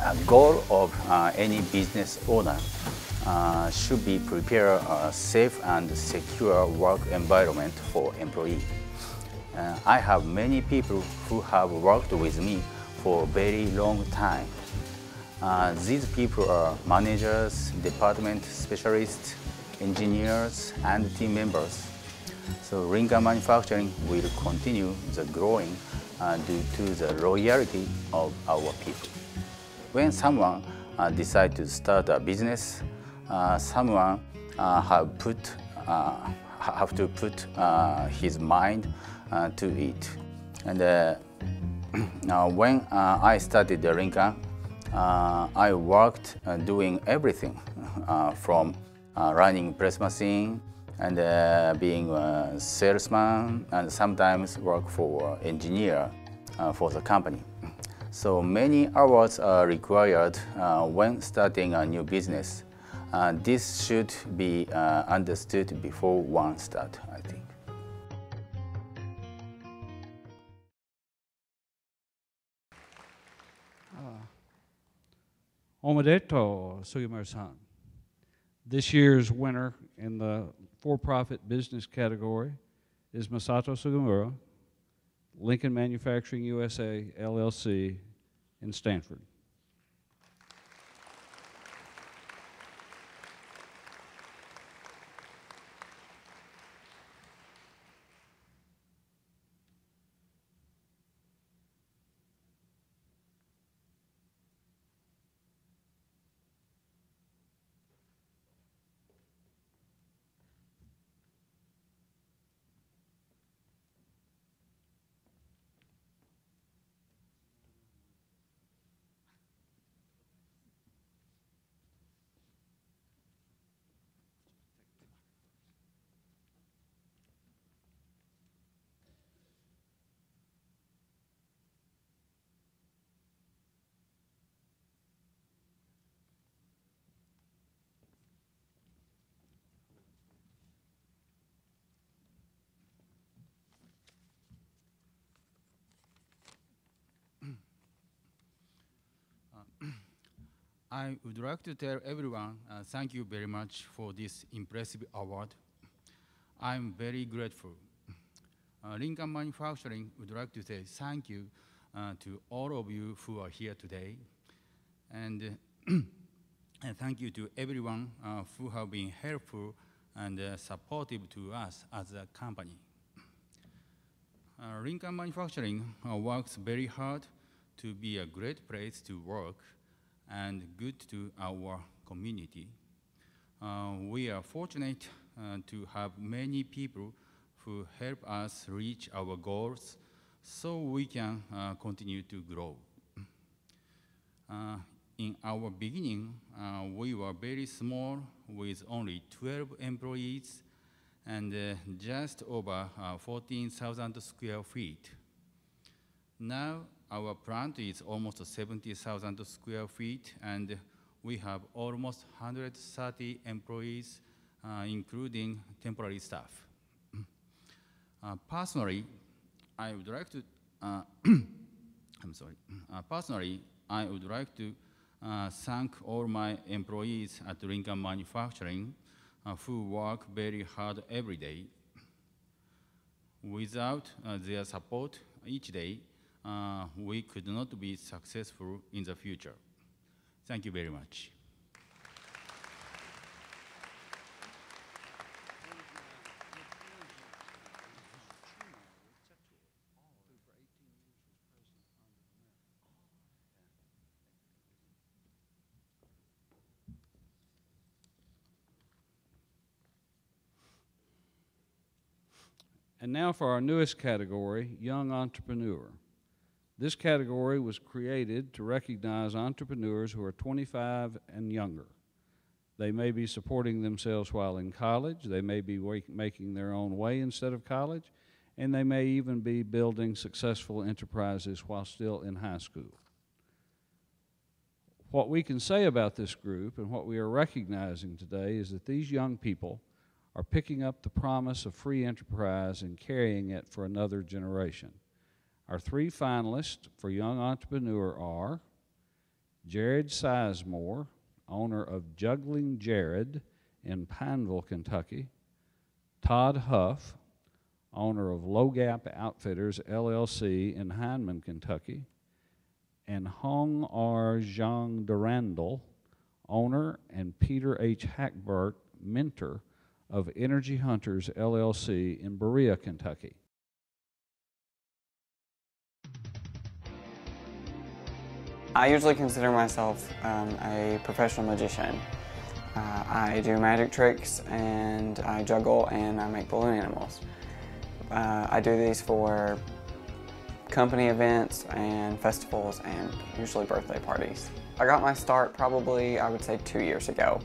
A goal of any business owner should be prepare a safe and secure work environment for employees. I have many people who have worked with me for a very long time. These people are managers, department specialists, engineers, and team members. So Lincoln Manufacturing will continue the growing due to the loyalty of our people. When someone decides to start a business, someone have to put his mind to it. And when I started the Lincoln, I worked doing everything from running press machine and being a salesman, and sometimes work for engineer for the company. So many hours are required when starting a new business. This should be understood before one start, I think. おめでとう、杉村さん. This year's winner in the for-profit business category is Masato Sugimura. Lincoln Manufacturing USA, LLC in Stanford. I would like to tell everyone thank you very much for this impressive award. I'm very grateful. Lincoln Manufacturing would like to say thank you to all of you who are here today. And, and thank you to everyone who have been helpful and supportive to us as a company. Lincoln Manufacturing works very hard to be a great place to work and good to our community. We are fortunate to have many people who help us reach our goals so we can continue to grow. In our beginning, we were very small with only 12 employees and just over 14,000 square feet. Now, our plant is almost 70,000 square feet, and we have almost 130 employees, including temporary staff. Personally, I would like to, personally, I would like to thank all my employees at Lincoln Manufacturing who work very hard every day. Without their support each day, we could not be successful in the future. Thank you very much. And now for our newest category, Young Entrepreneur. This category was created to recognize entrepreneurs who are 25 and younger. They may be supporting themselves while in college, they may be making their own way instead of college, and they may even be building successful enterprises while still in high school. What we can say about this group and what we are recognizing today is that these young people are picking up the promise of free enterprise and carrying it for another generation. Our three finalists for Young Entrepreneur are Jared Sizemore, owner of Juggling Jared in Pineville, Kentucky, Todd Huff, owner of Low Gap Outfitters, LLC in Hindman, Kentucky, and Hong R. Zhang Durandal, owner, and Peter H. Hackbert, mentor of Energy Hunters, LLC in Berea, Kentucky. I usually consider myself a professional magician. I do magic tricks and I juggle and I make balloon animals. I do these for company events and festivals and usually birthday parties. I got my start probably, I would say, 2 years ago.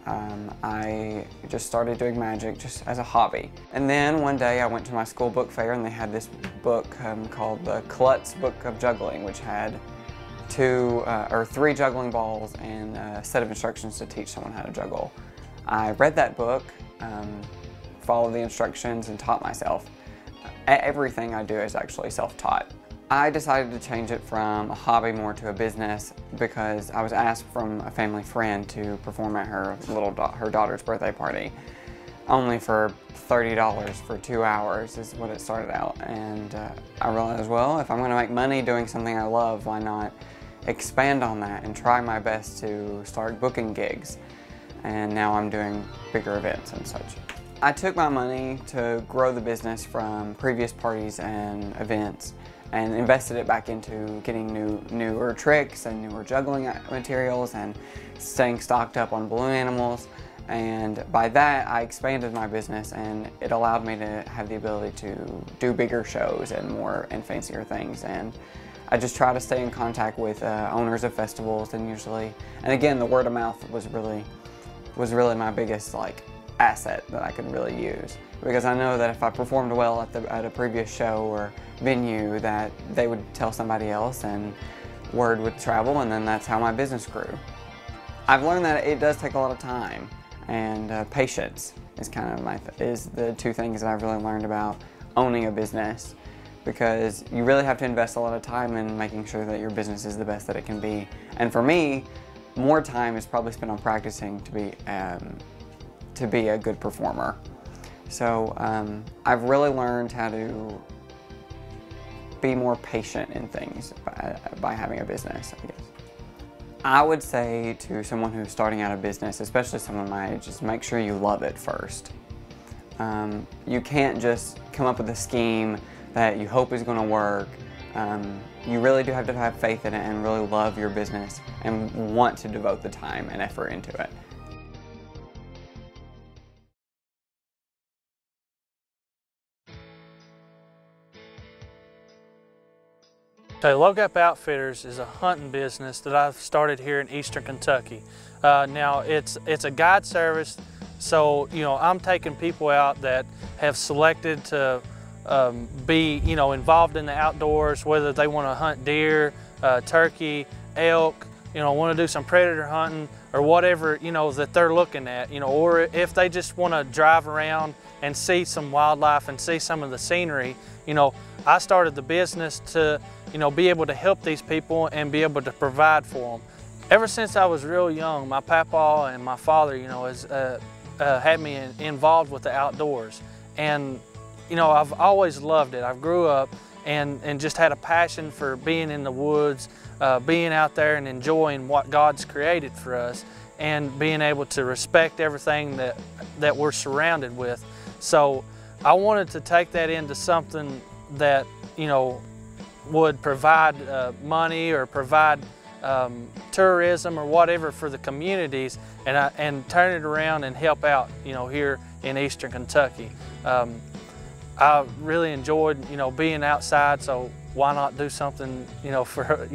I just started doing magic just as a hobby. And then one day I went to my school book fair and they had this book called the Klutz Book of Juggling, which had 2 or 3 juggling balls and a set of instructions to teach someone how to juggle. I read that book, followed the instructions, and taught myself. Everything I do is actually self-taught. I decided to change it from a hobby more to a business because I was asked from a family friend to perform at her daughter's birthday party. only for $30 for 2 hours is what it started out. And I realized, well, if I'm going to make money doing something I love, why not expand on that and try my best to start booking gigs. And now I'm doing bigger events and such. I took my money to grow the business from previous parties and events and invested it back into getting newer tricks and newer juggling materials and staying stocked up on balloon animals. And by that, I expanded my business, and it allowed me to have the ability to do bigger shows and more and fancier things. And I just try to stay in contact with owners of festivals, and again, the word of mouth was really my biggest asset that I could really use, because I know that if I performed well at a previous show or venue, that they would tell somebody else and word would travel, and then that's how my business grew. I've learned that it does take a lot of time, and patience is is the two things that I've really learned about owning a business, because you really have to invest a lot of time in making sure that your business is the best that it can be. And for me, more time is probably spent on practicing to be a good performer. So I've really learned how to be more patient in things by having a business, I guess. I would say to someone who's starting out a business, especially someone my age, just make sure you love it first. You can't just come up with a scheme that you hope is going to work. You really do have to have faith in it and really love your business and want to devote the time and effort into it. Okay, Logap Outfitters is a hunting business that I've started here in Eastern Kentucky. Now it's a guide service, so I'm taking people out that have selected to be involved in the outdoors, whether they want to hunt deer, turkey, elk, want to do some predator hunting or whatever that they're looking at, or if they just want to drive around and see some wildlife and see some of the scenery. I started the business to be able to help these people and be able to provide for them. Ever since I was real young, my papa and my father has had me involved with the outdoors, and I've always loved it. I grew up and just had a passion for being in the woods, being out there and enjoying what God's created for us, and being able to respect everything that we're surrounded with. So I wanted to take that into something that would provide money or provide tourism or whatever for the communities, and turn it around and help out here in Eastern Kentucky. I really enjoyed being outside, so why not do something for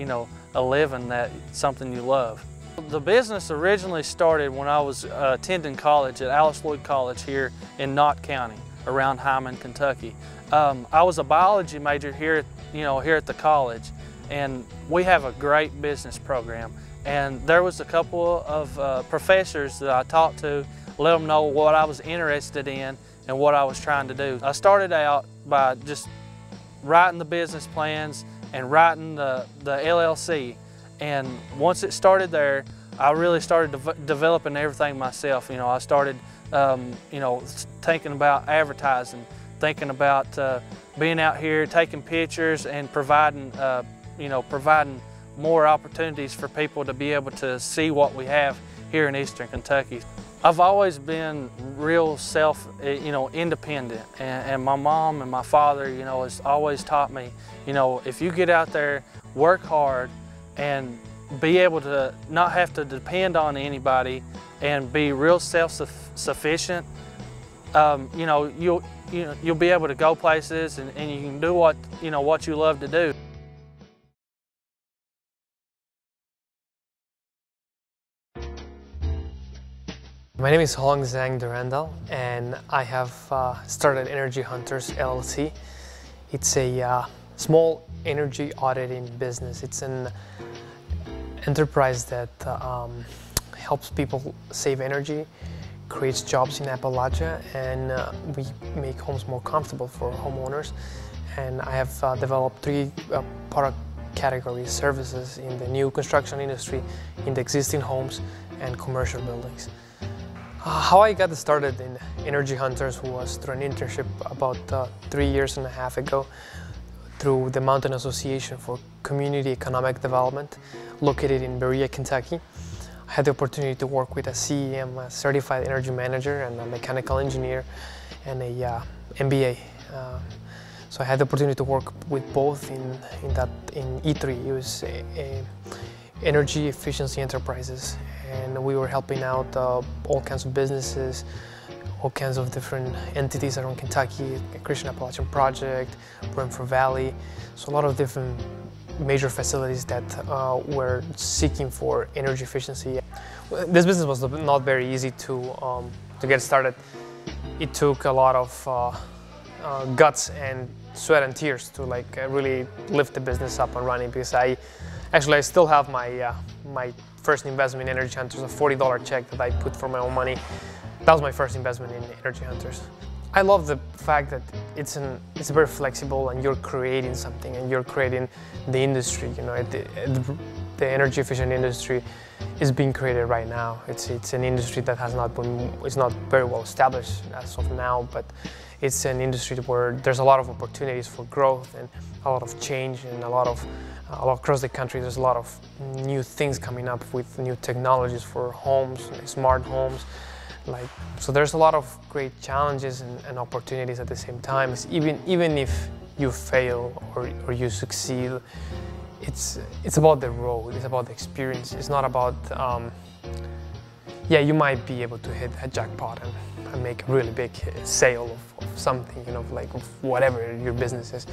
a living, something you love. The business originally started when I was attending college at Alice Lloyd College here in Knott County around Hyman, Kentucky. I was a biology major here at the college, and we have a great business program. And there was a couple of professors that I talked to, let them know what I was interested in and what I was trying to do. I started out by just writing the business plans and writing the LLC. And once it started there, I really started developing everything myself. I started thinking about advertising, thinking about being out here, taking pictures, and providing more opportunities for people to be able to see what we have here in Eastern Kentucky. I've always been real independent, and my mom and my father, has always taught me, if you get out there, work hard, and be able to not have to depend on anybody, and be real self-sufficient, you'll be able to go places, and you can do what you love to do. My name is Hong Zhang Durandal, and I have started Energy Hunters LLC. It's a small energy auditing business. It's an enterprise that helps people save energy, creates jobs in Appalachia, and we make homes more comfortable for homeowners. And I have developed 3 product categories: services in the new construction industry, in the existing homes, and commercial buildings. How I got started in Energy Hunters was through an internship about 3.5 years ago through the Mountain Association for Community Economic Development located in Berea, Kentucky. I had the opportunity to work with a CEM, a Certified Energy Manager, and a Mechanical Engineer, and a MBA. So I had the opportunity to work with both in E3. It was Energy Efficiency Enterprises, and we were helping out all kinds of businesses, all kinds of different entities around Kentucky, Christian Appalachian Project, Brentford Valley, so a lot of different major facilities that were seeking for energy efficiency. This business was not very easy to get started. It took a lot of guts and sweat and tears to really lift the business up and running, because I still have my first investment in Energy Hunters, a $40 check that I put for my own money. That was my first investment in Energy Hunters. I love the fact that it's very flexible, and you're creating something, and you're creating the industry. You know, the energy efficient industry is being created right now. It's an industry that it's not very well established as of now, but it's an industry where there's a lot of opportunities for growth and a lot of change, and a lot across the country. There's a lot of new things coming up with new technologies for homes, smart homes. So there's a lot of great challenges and opportunities at the same time. Even if you fail or you succeed, it's about the road. It's about the experience. It's not about you might be able to hit a jackpot and make a really big sale of something, of whatever your business is.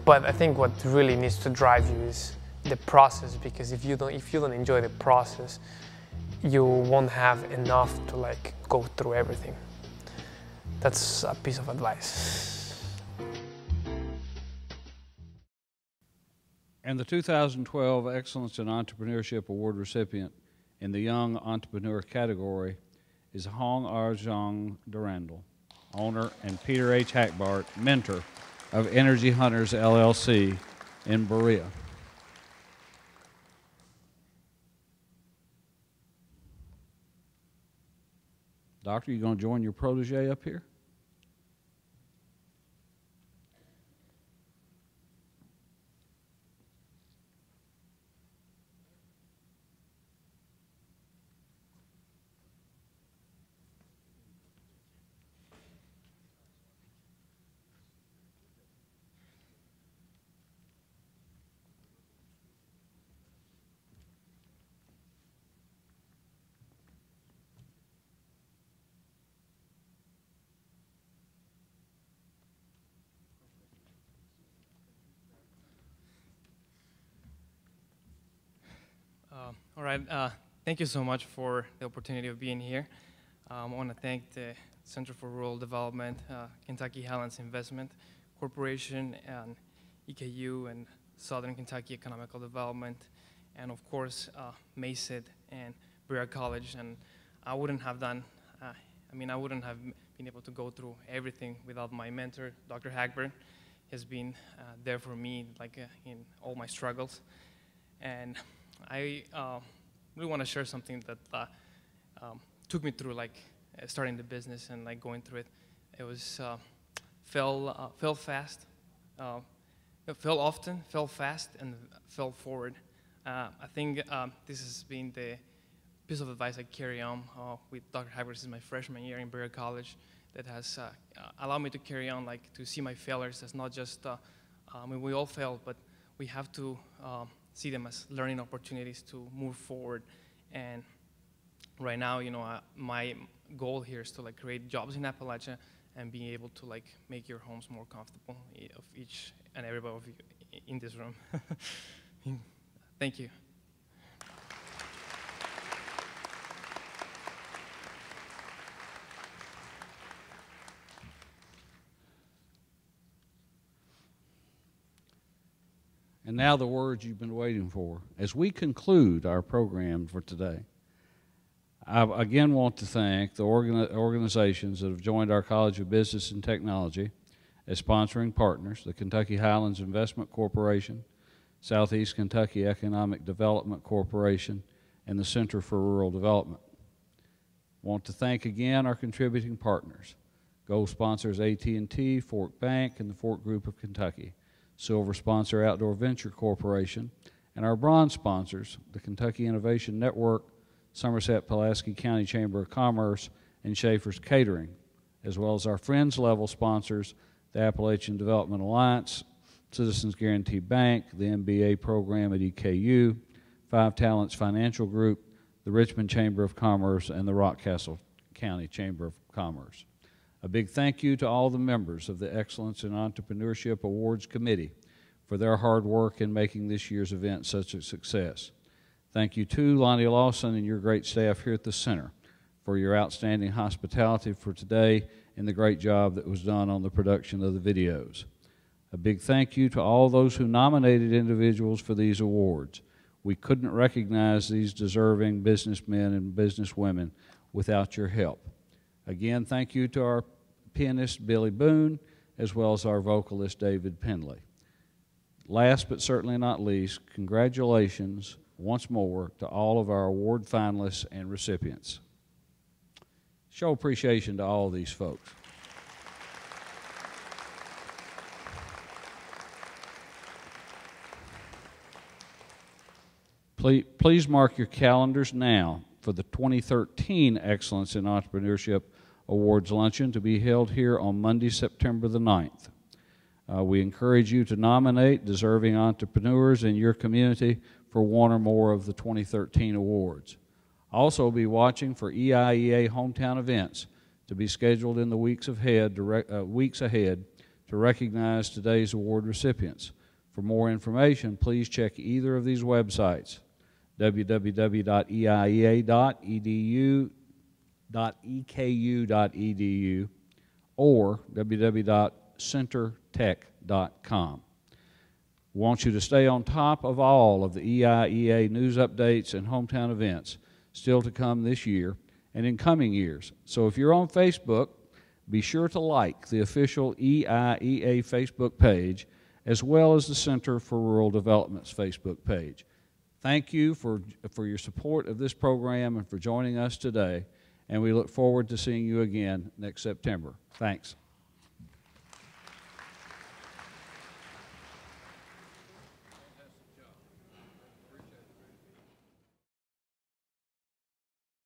But I think what really needs to drive you is the process, because if you don't enjoy the process, you won't have enough to go through everything. That's a piece of advice. And the 2012 Excellence in Entrepreneurship Award recipient in the Young Entrepreneur category is Hong R. Zhang Durandal, owner, and Peter H. Hackbart, mentor of Energy Hunters, LLC in Berea. Doctor, you going to join your protege up here? All right, thank you so much for the opportunity of being here. I want to thank the Center for Rural Development, Kentucky Highlands Investment Corporation, and EKU and Southern Kentucky Economical Development, and of course Mason and Berea College. And I wouldn't have been able to go through everything without my mentor, Dr. Hackbart. Has been there for me in all my struggles. And I really want to share something that took me through starting the business and going through it. It was fell fast, fell often, fell fast, and fell forward. I think this has been the piece of advice I carry on with Dr. Hackbart. This is my freshman year in Berea College, that has allowed me to carry on, to see my failures as not just, we all fail, but we have to see them as learning opportunities to move forward. And right now, my goal here is to create jobs in Appalachia and being able to make your homes more comfortable of each and everybody of you in this room. Thank you. And now the words you've been waiting for. As we conclude our program for today, I again want to thank the organizations that have joined our College of Business and Technology as sponsoring partners, the Kentucky Highlands Investment Corporation, Southeast Kentucky Economic Development Corporation, and the Center for Rural Development. Want to thank again our contributing partners. Gold sponsors AT&T, Fork Bank, and the Fork Group of Kentucky. Silver sponsor Outdoor Venture Corporation, and our bronze sponsors, the Kentucky Innovation Network, Somerset-Pulaski County Chamber of Commerce, and Schaefer's Catering, as well as our Friends level sponsors, the Appalachian Development Alliance, Citizens Guarantee Bank, the MBA program at EKU, Five Talents Financial Group, the Richmond Chamber of Commerce, and the Rockcastle County Chamber of Commerce. A big thank you to all the members of the Excellence in Entrepreneurship Awards Committee for their hard work in making this year's event such a success. Thank you to Lonnie Lawson and your great staff here at the Center for your outstanding hospitality for today and the great job that was done on the production of the videos. A big thank you to all those who nominated individuals for these awards. We couldn't recognize these deserving businessmen and businesswomen without your help. Again, thank you to our pianist Billy Boone, as well as our vocalist David Penley. Last but certainly not least, congratulations once more to all of our award finalists and recipients. Show appreciation to all of these folks. Please mark your calendars now for the 2013 Excellence in Entrepreneurship Awards Luncheon to be held here on Monday, September the 9th. We encourage you to nominate deserving entrepreneurs in your community for one or more of the 2013 awards. Also be watching for EIEA hometown events to be scheduled in the weeks ahead to recognize today's award recipients. For more information, please check either of these websites, www.eku.edu or www.centertech.com. We want you to stay on top of all of the EIEA news updates and hometown events still to come this year and in coming years. So if you're on Facebook, be sure to like the official EIEA Facebook page as well as the Center for Rural Development's Facebook page. Thank you for your support of this program and for joining us today, and we look forward to seeing you again next September. Thanks.